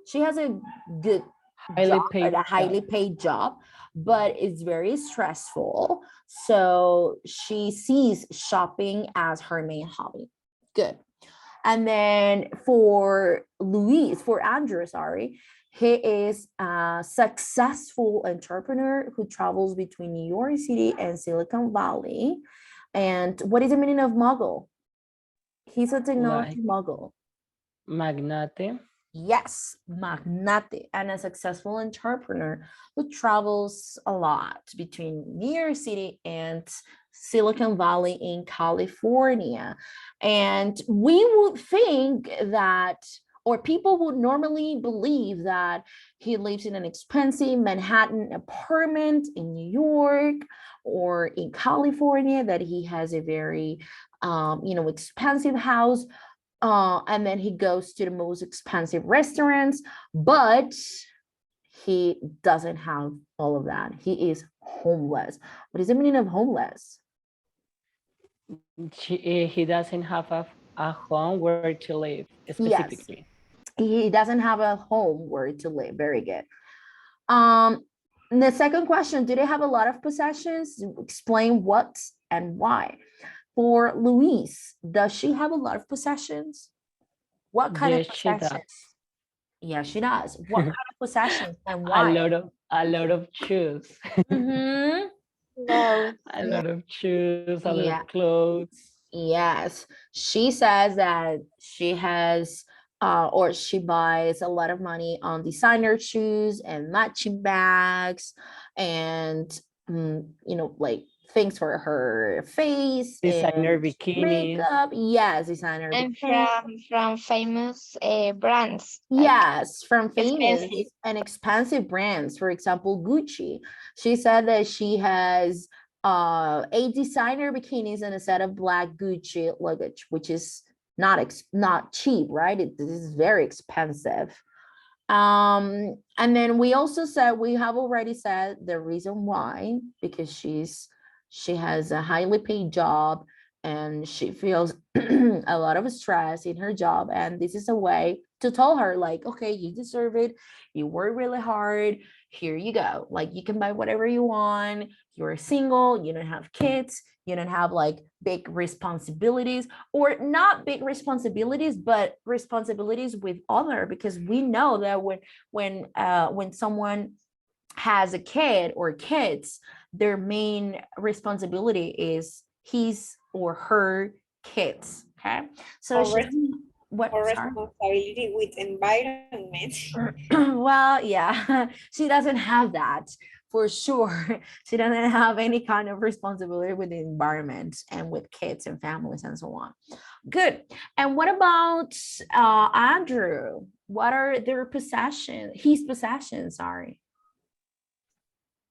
she has a good Highly job, or paid a highly job. paid job, but it's very stressful. So she sees shopping as her main hobby. Good. And then for Andrew, sorry, he is a successful entrepreneur who travels between New York City and Silicon Valley. And what is the meaning of mogul? He's a technology Like mogul. magnate. Yes, magnate, and a successful entrepreneur who travels a lot between New York City and Silicon Valley in California. And we would think that, or people would normally believe that he lives in an expensive Manhattan apartment in New York or in California, that he has a very, expensive house, and then he goes to the most expensive restaurants, but he doesn't have all of that. He is homeless. What is the meaning of homeless? He doesn't have a home where to live Yes, specifically. he doesn't have a home where to live. Very good. The second question, do they have a lot of possessions? Explain what and why. For Louise, does she have a lot of possessions? What kind of Yes, she does. possessions? Yeah, she does. What kind of possessions and A why? lot of shoes. Mhm. No. A lot of shoes, a lot Yeah. of clothes. Yes, she says that she has or she buys a lot of money on designer shoes and matching bags and like things for her face, Designer and bikinis. makeup. Yes, designer And bikinis. from famous brands. Yes, from famous expensive. and expensive brands. For example, Gucci. She said that she has 8 designer bikinis and a set of black Gucci luggage, which is not cheap, right? This is very expensive. And then we also said, we have already said the reason why, because she has a highly paid job and she feels a lot of stress in her job, and this is a way to tell her like, okay, you deserve it, you work really hard, here you go, like you can buy whatever you want, you're single, you don't have kids, you don't have like big responsibilities, or not big responsibilities, but responsibilities with other, because we know that when someone has a kid or kids, their main responsibility is his or her kids. Okay, so Or she res- what or sorry responsibility with environment. well, yeah, she doesn't have that for sure. She doesn't have any kind of responsibility with the environment and with kids and families and so on. Good. And what about Andrew? What are their possessions? His possessions, sorry.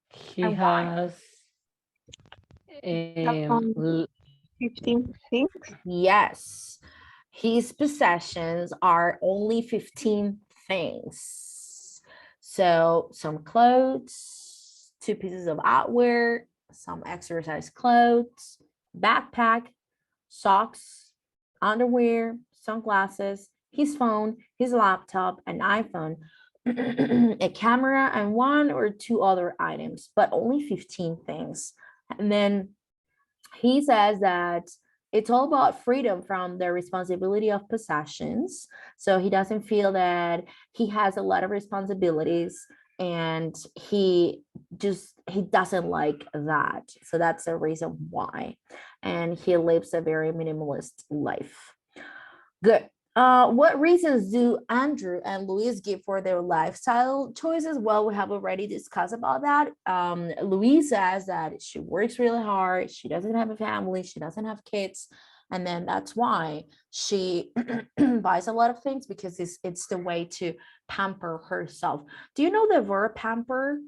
He And why? has Um, l- 15 things. Yes, his possessions are only 15 things. So some clothes, 2 pieces of outwear, some exercise clothes, backpack, socks, underwear, sunglasses, his phone, his laptop, an iPhone, a camera, and 1 or 2 other items, but only 15 things. And then he says that it's all about freedom from the responsibility of possessions. So he doesn't feel that he has a lot of responsibilities, and he doesn't like that. So that's the reason why. And he lives a very minimalist life. Good. What reasons do Andrew and Luis give for their lifestyle choices? Well, we have already discussed about that. Luis says that she works really hard. She doesn't have a family. She doesn't have kids. And then that's why she buys a lot of things, because it's the way to pamper herself. Do you know the verb pamper?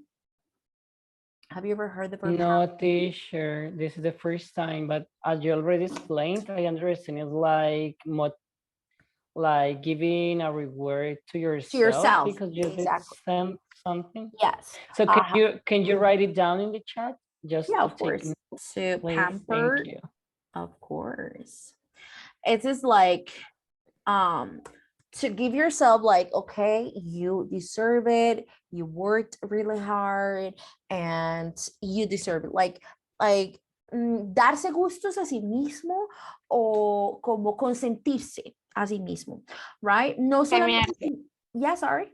Have you ever heard the verb pamper? no teacher. This is the first time, but as you already explained, I understand it's like giving a reward to yourself because you did Exactly. something. Yes. So can you write it down in the chat? Just Yeah, to of take course. note, To please. pamper, Thank you. of course. It's just like to give yourself like, okay, you deserve it, you worked really hard, and you deserve it. Like darse gustos a sí mismo, o como consentirse a sí mismo, right? No solamente, Premiarse. yeah, sorry.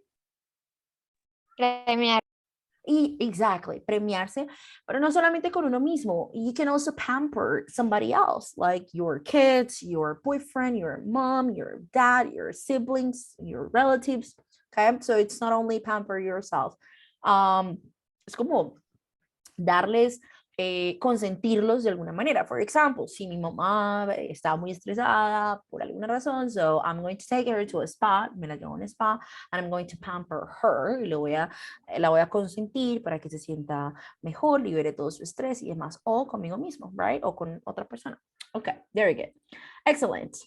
Premiar. Exactly, premiarse, pero no solamente con uno mismo. You can also pamper somebody else, like your kids, your boyfriend, your mom, your dad, your siblings, your relatives. Okay, so it's not only pamper yourself. Es como darles, consentirlos de alguna manera. For example, si mi mamá está muy estresada por alguna razón, so I'm going to take her to a spa, me la llevo a un spa, and I'm going to pamper her, y la voy a consentir para que se sienta mejor, libere todo su estrés y demás, o conmigo mismo, right? O con otra persona. Okay, very good. Excellent.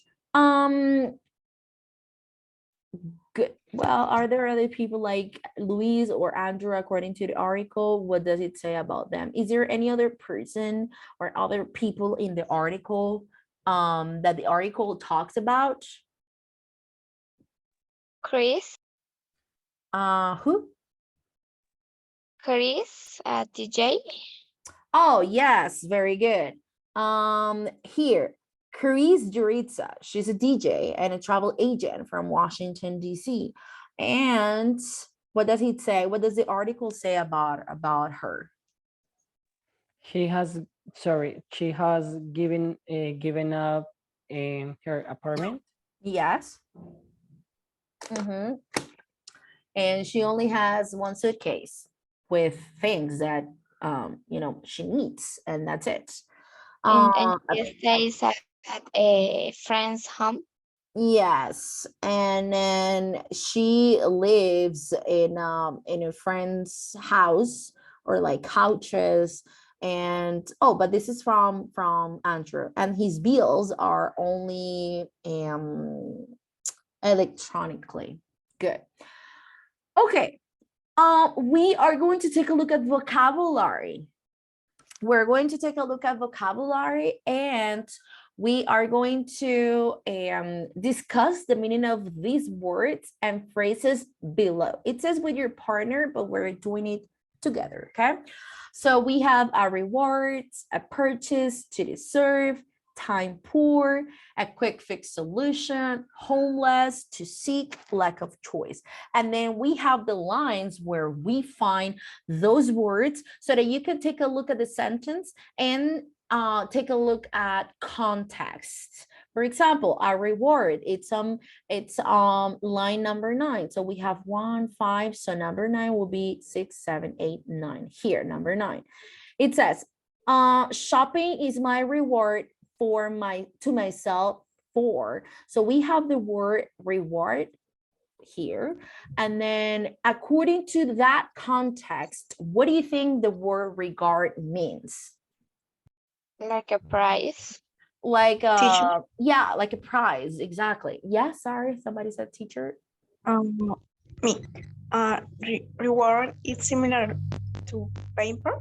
Good. Well, are there other people like Louise or Andrew according to the article? What does it say about them? Is there any other person or other people in the article that the article talks about? Chris. Who? Chris, DJ. Oh, yes, very good. Here, Carice Juritza, she's a DJ and a travel agent from Washington, D.C. And what does it say? What does the article say about her? She has given up her apartment. Yes. And she only has one suitcase with things that you know, she meets, and that's it. And she stays at a friend's home. Yes, and then she lives in a friend's house, or like couches. And oh, but this is from Andrew, and his bills are only electronically. Good. Okay. We are going to take a look at vocabulary. We're going to take a look at vocabulary, and we are going to discuss the meaning of these words and phrases below. It says with your partner, but we're doing it together, okay? So we have a reward, a purchase, to deserve, time poor, a quick fix solution, homeless, to seek, lack of choice. And then we have the lines where we find those words so that you can take a look at the sentence and take a look at context. For example, our reward, it's line number 9. So we have 1, 5. So number 9 will be 6, 7, 8, 9. Here, number 9. It says, shopping is my reward to myself for. So we have the word reward here. And then according to that context, what do you think the word regard means? Like a prize. Like Teacher. yeah, like a prize, exactly. Yeah, sorry, somebody said teacher. Me. Reward is similar to paper.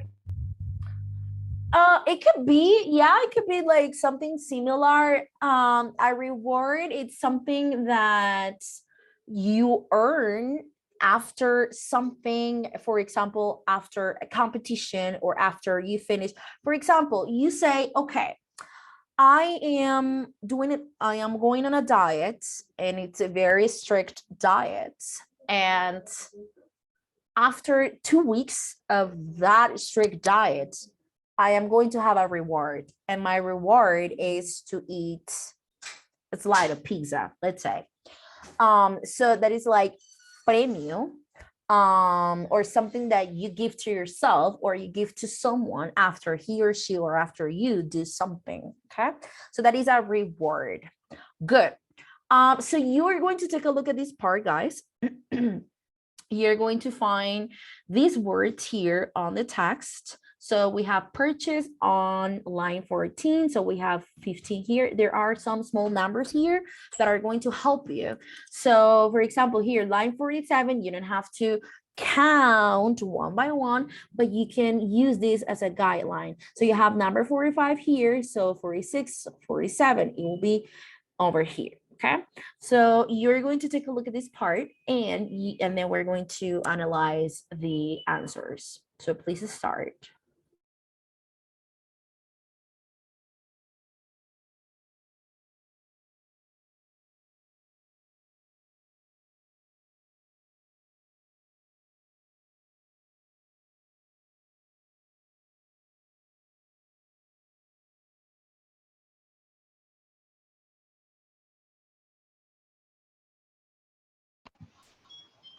It could be, yeah, it could be like something similar. A reward, it's something that you earn after something, for example, after a competition or after you finish. For example, you say, okay, I am going on a diet, and it's a very strict diet. And after 2 weeks of that strict diet, I am going to have a reward, and my reward is to eat a slide of pizza, let's say. So that is like premio, or something that you give to yourself or you give to someone after he or she or after you do something. Okay, so that is a reward. Good. So you are going to take a look at this part, guys. You're going to find these words here on the text. So we have purchase on line 14. So we have 15 here. There are some small numbers here that are going to help you. So for example, here, line 47, you don't have to count one by one, but you can use this as a guideline. So you have number 45 here. So 46, 47, it will be over here. Okay, so you're going to take a look at this part, and then we're going to analyze the answers. So please start.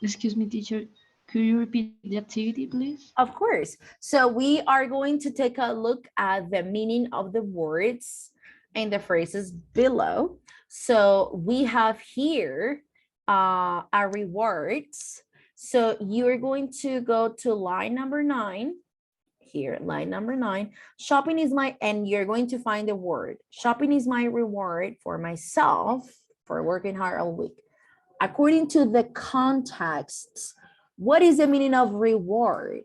Excuse me, teacher. Could you repeat the activity, please? Of course. So we are going to take a look at the meaning of the words and the phrases below. So we have here our rewards. So you're going to go to line number 9. Here, line number 9. Shopping is my, and you're going to find the word. Shopping is my reward for myself for working hard all week. According to the context, what is the meaning of reward?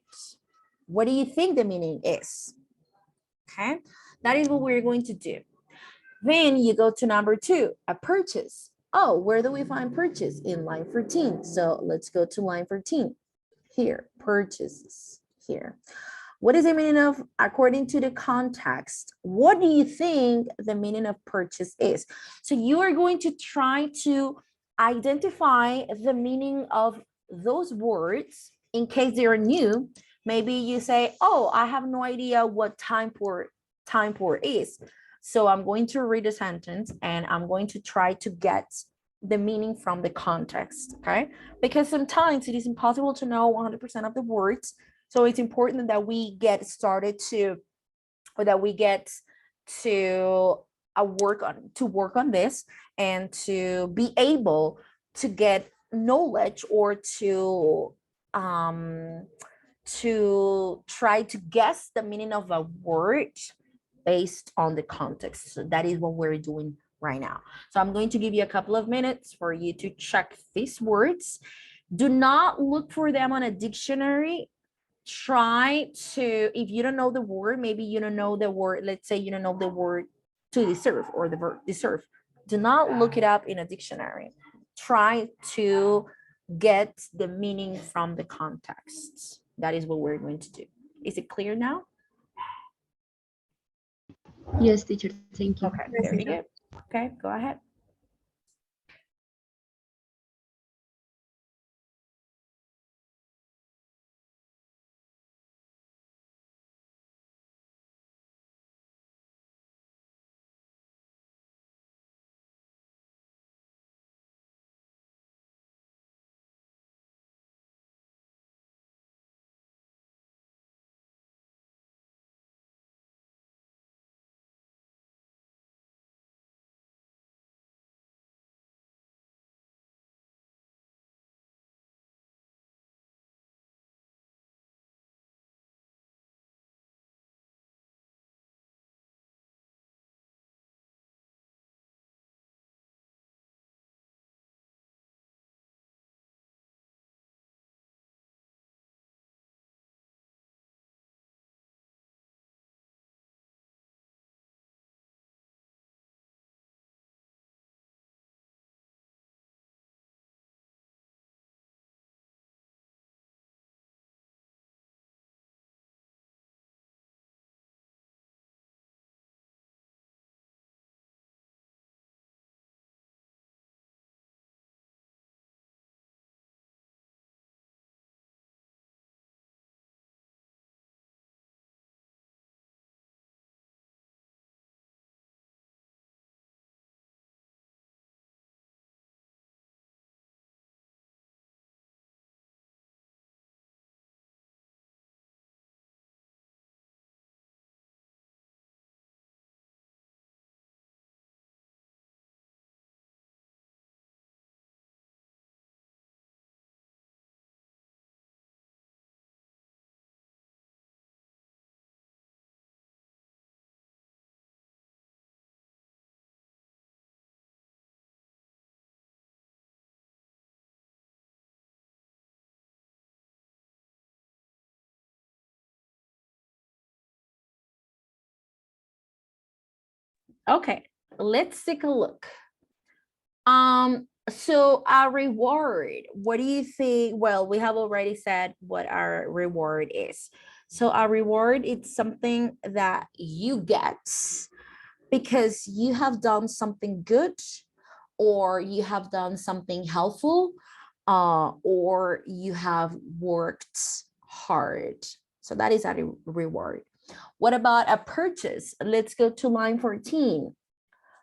What do you think the meaning is? Okay, that is what we're going to do. Then you go to number 2, a purchase. Oh, where do we find purchase? In line 14. So let's go to line 14. Here, purchases, here. What is the meaning of, according to the context, what do you think the meaning of purchase is? So you are going to try to identify the meaning of those words in case they are new. Maybe you say, oh, I have no idea what time poor is. So I'm going to read a sentence and I'm going to try to get the meaning from the context, okay? Because sometimes it is impossible to know 100% of the words So it's important that we get started to, or that we get to work on this, and to be able to get knowledge, or to try to guess the meaning of a word based on the context. So that is what we're doing right now. So I'm going to give you a couple of minutes for you to check these words. Do not look for them on a dictionary. Try to, if you don't know the word, maybe you don't know the word, let's say you don't know the word to deserve, or the verb deserve. Do not look it up in a dictionary. Try to get the meaning from the context. That is what we're going to do. Is it clear now? Yes, teacher. Thank you. Okay, very good. Okay, go ahead. Okay, let's take a look. So our reward, what do you think? Well, we have already said what our reward is. So our reward is something that you get because you have done something good, or you have done something helpful, or you have worked hard. So that is a reward. What about a purchase? Let's go to line 14.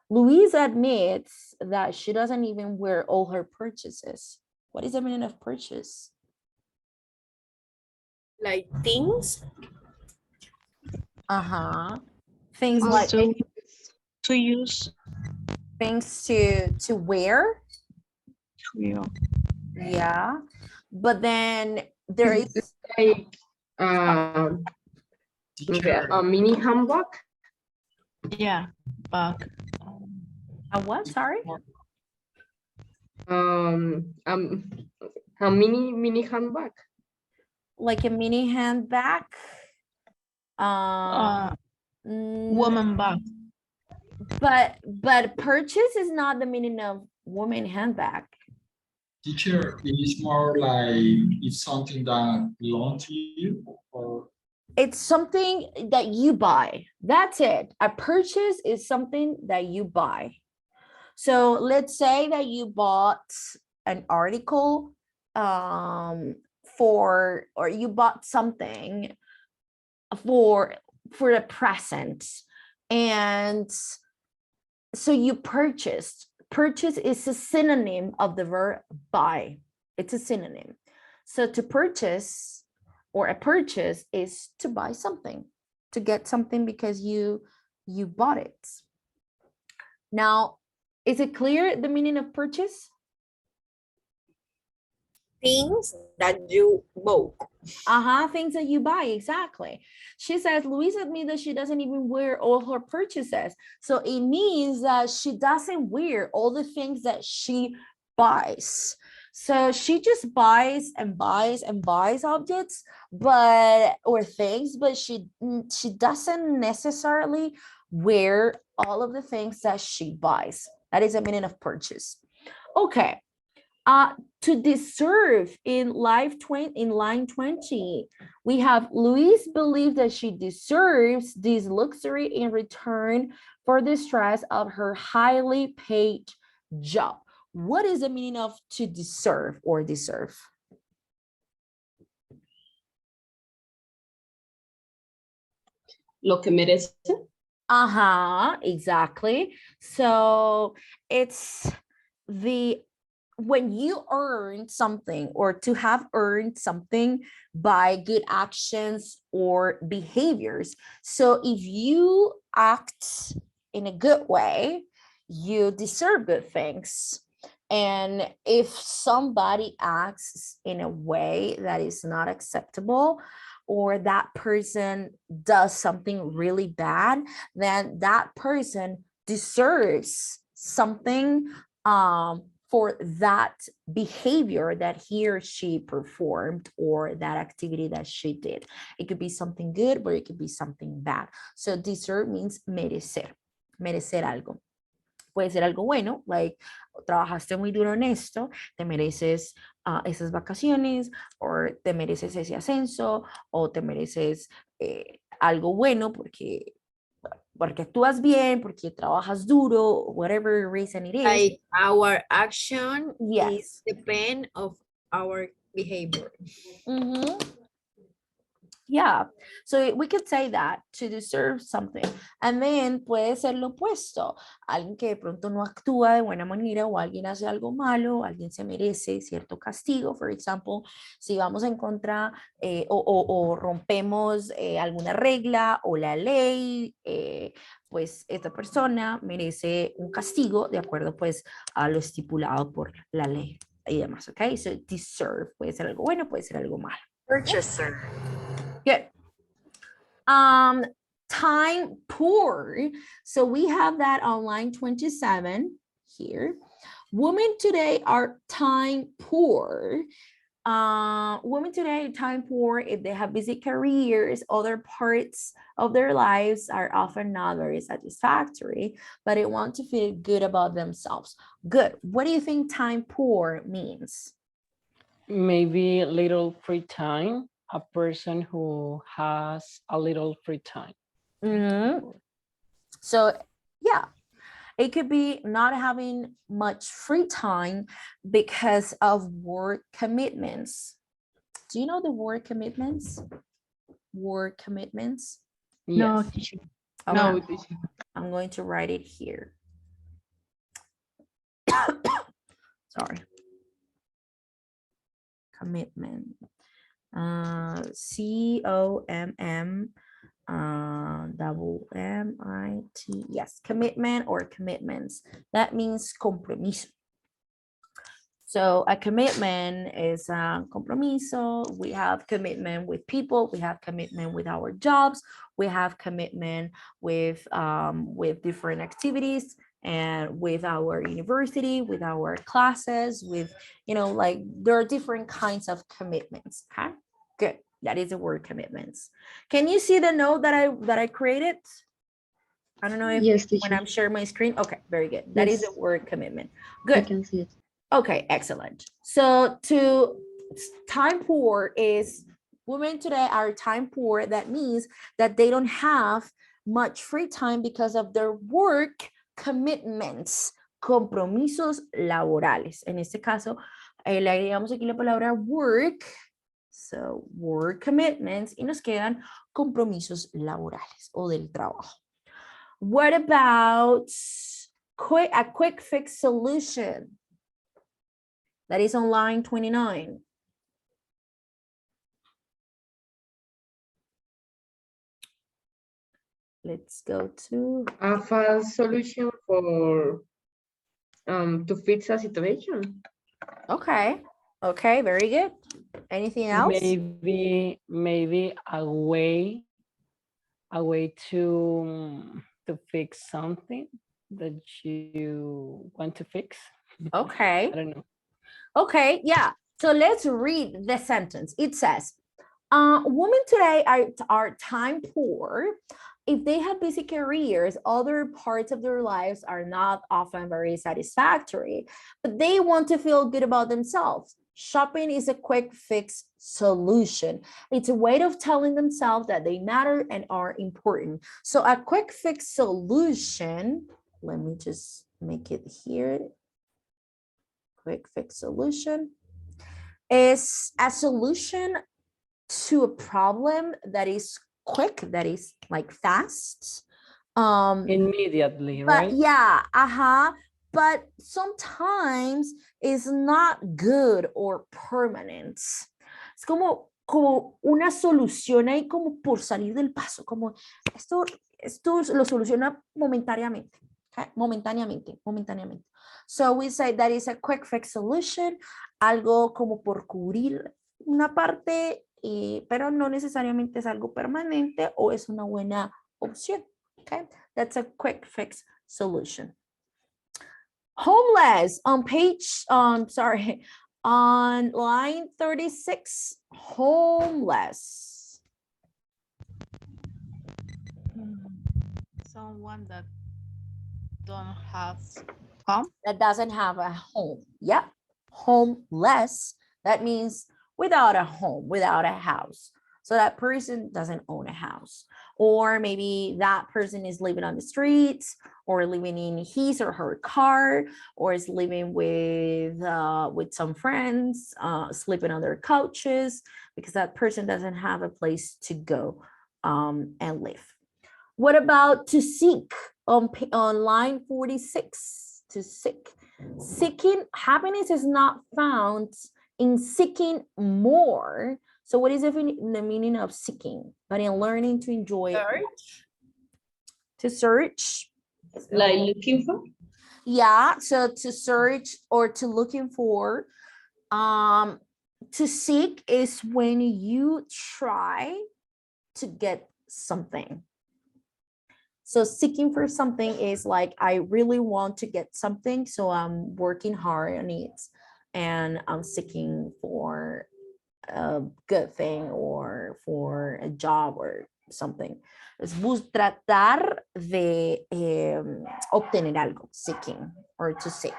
Louise admits that she doesn't even wear all her purchases. What is the meaning of purchase? Like things. Uh-huh. Things like Also, to use. things to wear. Yeah. Yeah. But then there is Like um, Teacher, a mini handbag. Yeah, bag. a what? Sorry? Um, um, a mini handbag. Like a mini handbag. Woman bag. But purchase is not the meaning of woman handbag. teacher, it is more like it's something that belongs to you, or It's something that you buy. That's it. A purchase is something that you buy. So let's say that you bought an article or you bought something for a present, and so you purchased. Purchase is a synonym of the verb buy. It's a synonym. So to purchase or a purchase is to buy something, to get something because you bought it. Now, is it clear the meaning of purchase? Things that you bought. Things that you buy, exactly. She says, Louisa admits that she doesn't even wear all her purchases. So it means that she doesn't wear all the things that she buys. So she just buys and buys and buys objects, or things, but she doesn't necessarily wear all of the things that she buys. That is the meaning of purchase. Okay. To deserve in line 20, we have Louise believes that she deserves this luxury in return for the stress of her highly paid job. What is the meaning of to deserve or deserve? Lo que merece. Exactly. So it's when you earn something or to have earned something by good actions or behaviors. So if you act in a good way, you deserve good things. And if somebody acts in a way that is not acceptable, or that person does something really bad, then that person deserves something for that behavior that he or she performed or that activity that she did. It could be something good, but it could be something bad. So deserve means merecer, merecer algo. Puede ser algo bueno, like trabajaste muy duro en esto, te mereces esas vacaciones, o te mereces ese ascenso, o te mereces algo bueno porque actúas bien, porque trabajas duro, whatever reason it is. Like our action Yes. is depend of our behavior. Yeah, so we could say that, to deserve something. And then puede ser lo opuesto, alguien que de pronto no actúa de buena manera, o alguien hace algo malo, alguien se merece cierto castigo. For example, si vamos en contra o rompemos alguna regla o la ley, pues esta persona merece un castigo de acuerdo pues a lo estipulado por la ley y demás, ¿ok? So deserve puede ser algo bueno, puede ser algo malo. Purchaser. Good. Time poor. So we have that on line 27 here. Women today are time poor. Women today are time poor if they have busy careers. Other parts of their lives are often not very satisfactory, but they want to feel good about themselves. Good. What do you think time poor means? Maybe little free time. A person who has a little free time. So yeah, it could be not having much free time because of work commitments. Do you know the word commitments? Work commitments? No, Yes. teacher. Okay. No, teacher. I'm going to write it here. Sorry. Commitment. C-O-M-M-M-I-T. Yes, commitment or commitments. That means compromiso. So a commitment is a compromiso. We have commitment with people. We have commitment with our jobs. We have commitment with different activities and with our university, with our classes, with, like there are different kinds of commitments. Okay, good. That is the word commitments. Can you see the note that I created? I don't know if Yes, when teacher. I'm sharing my screen. Okay, very good. That is Yes. the word commitment. I Good. can see it. Okay, excellent. So to time poor is women today are time poor. That means that they don't have much free time because of their work commitments, compromisos laborales. En este caso, le agregamos aquí la palabra work. So work commitments y nos quedan compromisos laborales o del trabajo. What about a quick fix solution? That is on line 29. Let's go to, A fast solution for to fix a situation. okay. Okay, very good. Anything else? Maybe a way to fix something that you want to fix. Okay. I don't know. Okay, yeah. So let's read the sentence. It says, women today are time poor. If they have busy careers, other parts of their lives are not often very satisfactory, but they want to feel good about themselves. Shopping is a quick fix solution. It's a way of telling themselves that they matter and are important. So a quick fix solution, let me just make it here. Quick fix solution is a solution to a problem that is quick, that is like fast. Immediately, But right? yeah, but sometimes it's not good or permanent. Es como una solución ahí como por salir del paso, como esto lo soluciona momentáneamente. Okay? Momentáneamente. So we say that is a quick fix solution, algo como por cubrir una parte, pero no necesariamente es algo permanente o es una buena opción. Okay, that's a quick fix solution. Homeless on page, sorry, on line 36, homeless. Someone that don't have home. That doesn't have a home. Yeah, homeless. That means without a home, without a house. So that person doesn't own a house. Or maybe that person is living on the streets or living in his or her car, or is living with some friends, sleeping on their couches, because that person doesn't have a place to go and live. What about to seek on line 46? To seek. Seeking happiness is not found in seeking more. So what is the meaning of seeking? But in learning to enjoy it. To search. Like looking for? Yeah, so to search or to looking for. To seek is when you try to get something. So seeking for something is like, I really want to get something, so I'm working hard on it and I'm seeking for a good thing or for a job or something. Es tratar de obtener algo, seeking or to seek.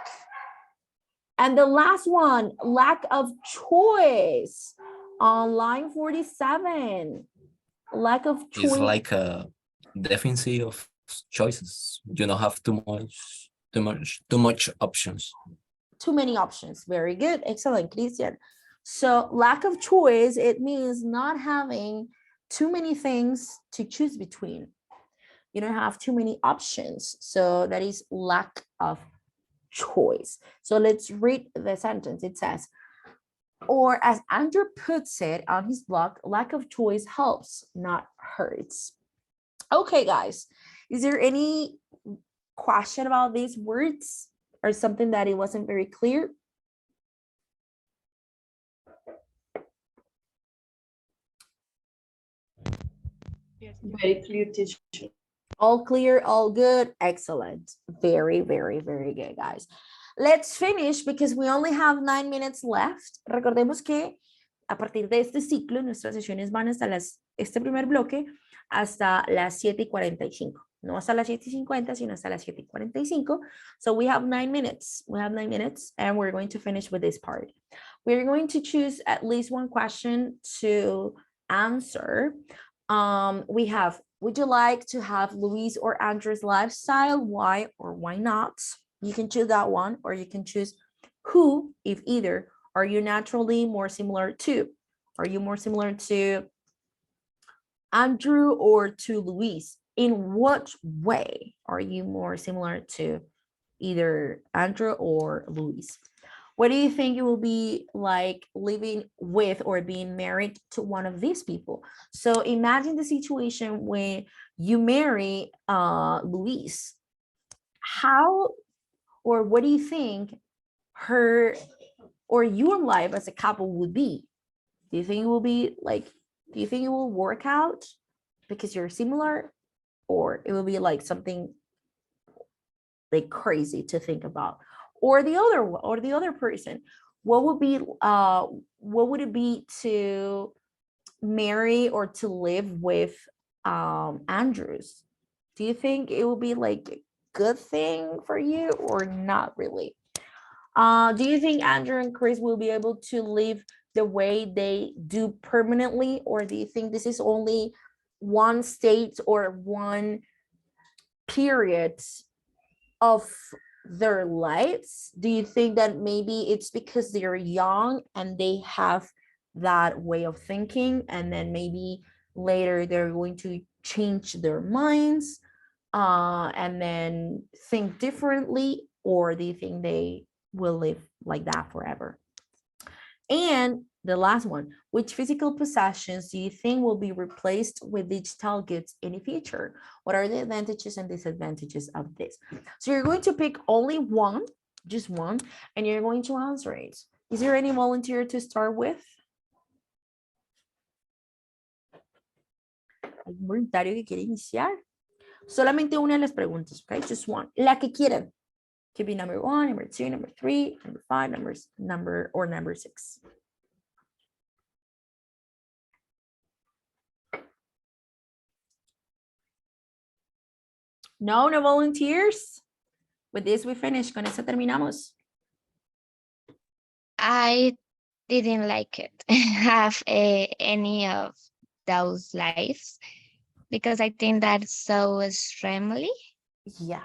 And the last one, lack of choice on line 47. Lack of choice. It's like a deficiency of choices. You don't have too much options. Too many options. Very good. Excellent, Christian. So lack of choice, it means not having too many things to choose between. You don't have too many options. So that is lack of choice. So let's read the sentence. It says, or as Andrew puts it on his blog, lack of choice helps, not hurts. Okay, guys, is there any question about these words or something that it wasn't very clear? Very clear, teacher. All clear, all good, excellent. Very, very, very good, guys. Let's finish because we only have 9 minutes left. Recordemos que a partir de este ciclo, nuestras sesiones van hasta este primer bloque hasta las 7:45. No hasta las 7:50, sino hasta las 7:45. So we have 9 minutes. We have 9 minutes and we're going to finish with this part. We're going to choose at least one question to answer. We have, would you like to have Luis or Andrew's lifestyle? Why or why not? You can choose that one, or you can choose who, if either. Are you naturally more similar to? Are you more similar to Andrew or to Luis? In what way are you more similar to either Andrew or Luis? What do you think it will be like living with or being married to one of these people? So imagine the situation when you marry Luis. How or what do you think her or your life as a couple would be? Do you think it will be like, do you think it will work out because you're similar, or it will be like something like crazy to think about? Or the other person, what would it be to marry or to live with Andrews? Do you think it will be like a good thing for you or not really? Do you think Andrew and Chris will be able to live the way they do permanently, or do you think this is only one state or one period of their lives? Do you think that maybe it's because they're young and they have that way of thinking, and then maybe later they're going to change their minds and then think differently, or do you think they will live like that forever? And the last one, which physical possessions do you think will be replaced with digital goods in the future? What are the advantages and disadvantages of this? So you're going to pick only one, just one, and you're going to answer it. Is there any volunteer to start with? ¿Algún voluntario que quiere iniciar? Solamente una de las preguntas, okay? Just one. La que quieran. Could be number 1, number 2, number 3, number 5, number 6. No volunteers. With this we finish. Con eso terminamos. I didn't like it have any of those lives because I think that's so extremely. Yeah.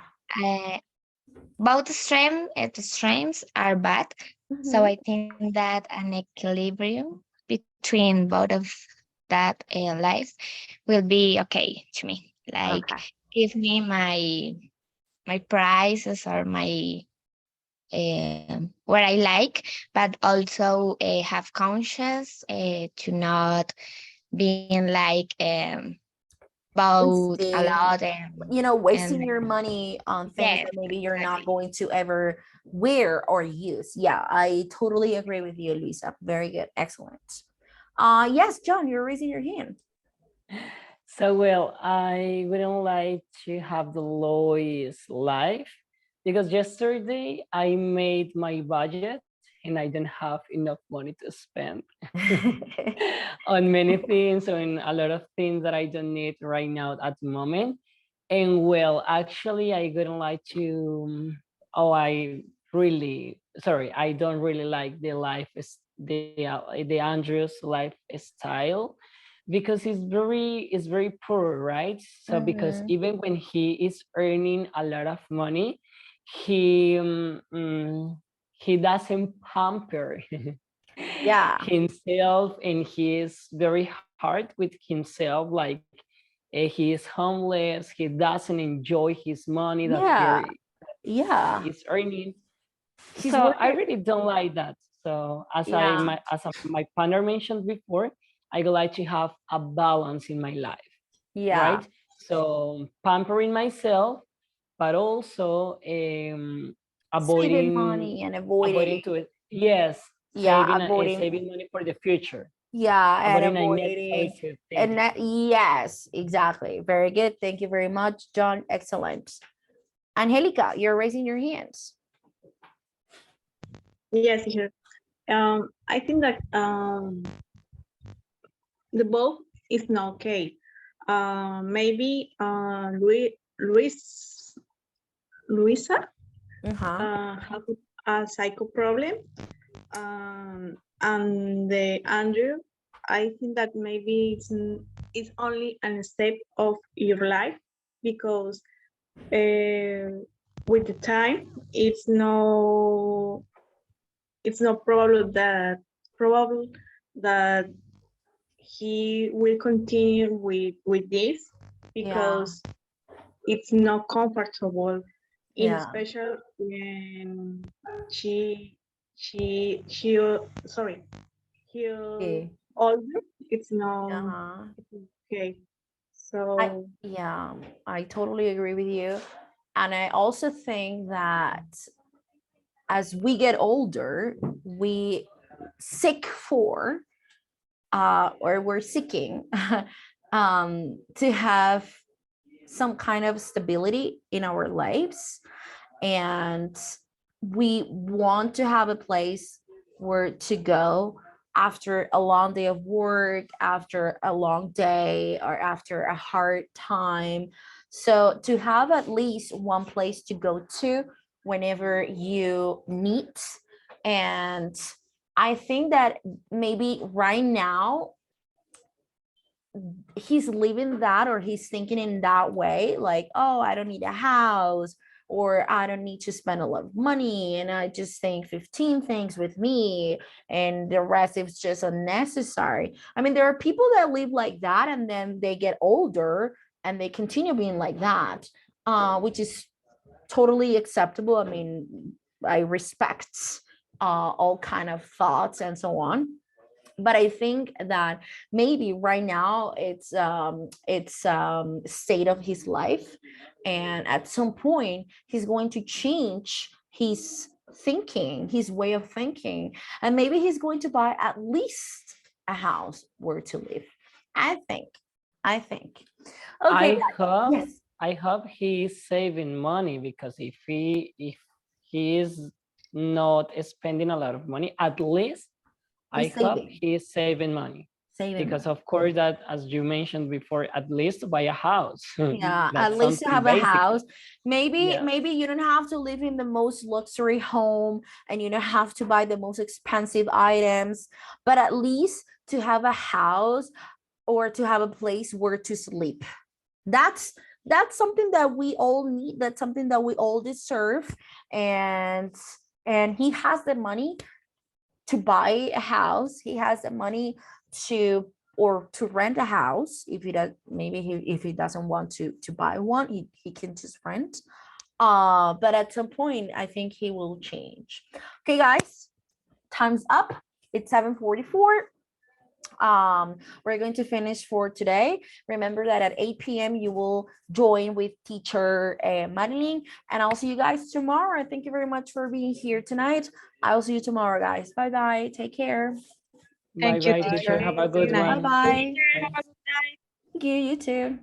Both extremes are bad. So I think that an equilibrium between both of that lives will be okay to me. Like give me my prizes or my what I like, but also have conscience to not being like about a lot and wasting your money on things that maybe you're not going to ever wear or use. Yeah, I totally agree with you, Luisa. Very good. Excellent. Yes, John, you're raising your hand. So, well, I wouldn't like to have the lowest life because yesterday I made my budget and I don't have enough money to spend on many things, on a lot of things that I don't need right now at the moment. And well, actually, I wouldn't like to, I don't really like the Andrews lifestyle because it's very poor, right? So because even when he is earning a lot of money, he doesn't pamper himself, and he is very hard with himself. Like he is homeless. He doesn't enjoy his money that he's earning. So I really don't like that. So as my partner mentioned before, I would like to have a balance in my life. Right. So pampering myself, but also avoiding saving money and avoiding to it. Yes. Saving money for the future. Yes, exactly. Very good. Thank you very much, John. Excellent. Angelica, you're raising your hands. Yes, teacher. I think that the both is not okay. Maybe Luisa have a psycho problem, and the Andrew, I think that maybe it's only a step of your life, because with the time it's no probable that he will continue with this, because it's not comfortable, in special when she sorry, he Okay. older. It's not Uh-huh. okay. So Yeah, I totally agree with you. And I also think that as we get older, we seek for or we're seeking to have some kind of stability in our lives, and we want to have a place where to go after a long day of work, after a long day, or after a hard time. So to have at least one place to go to whenever you need. And I think that maybe right now he's living that, or he's thinking in that way, like, oh, I don't need a house, or I don't need to spend a lot of money, and I just think 15 things with me and the rest is just unnecessary. I mean, there are people that live like that and then they get older and they continue being like that, which is totally acceptable. I mean, I respect all kind of thoughts and so on, but I think that maybe right now it's state of his life, and at some point he's going to change his thinking, his way of thinking, and maybe he's going to buy at least a house where to live. I think okay. Yes. I hope he is saving money, because if he is not spending a lot of money, at least I He's hope saving. he is saving money. Saving Because money. of course that, as you mentioned before, at least buy a house. Yeah, That's at least to something have a basic. house. Maybe Yeah. maybe you don't have to live in the most luxury home, and you don't have to buy the most expensive items, but at least to have a house or to have a place where to sleep. That's something that we all need. That's something that we all deserve. And he has the money to buy a house. He has the money to, or to rent a house. If he does, maybe if he doesn't want to buy one, he can just rent. But at some point I think he will change. Okay, guys, time's up. It's 7:44. We're going to finish for today. Remember that at 8 p.m. you will join with teacher Madeline, and I'll see you guys tomorrow. Thank you very much for being here tonight. I'll see you tomorrow, guys. Bye bye. Take care. Bye bye, teacher. Have a good Bye one. bye. Thank you. You too.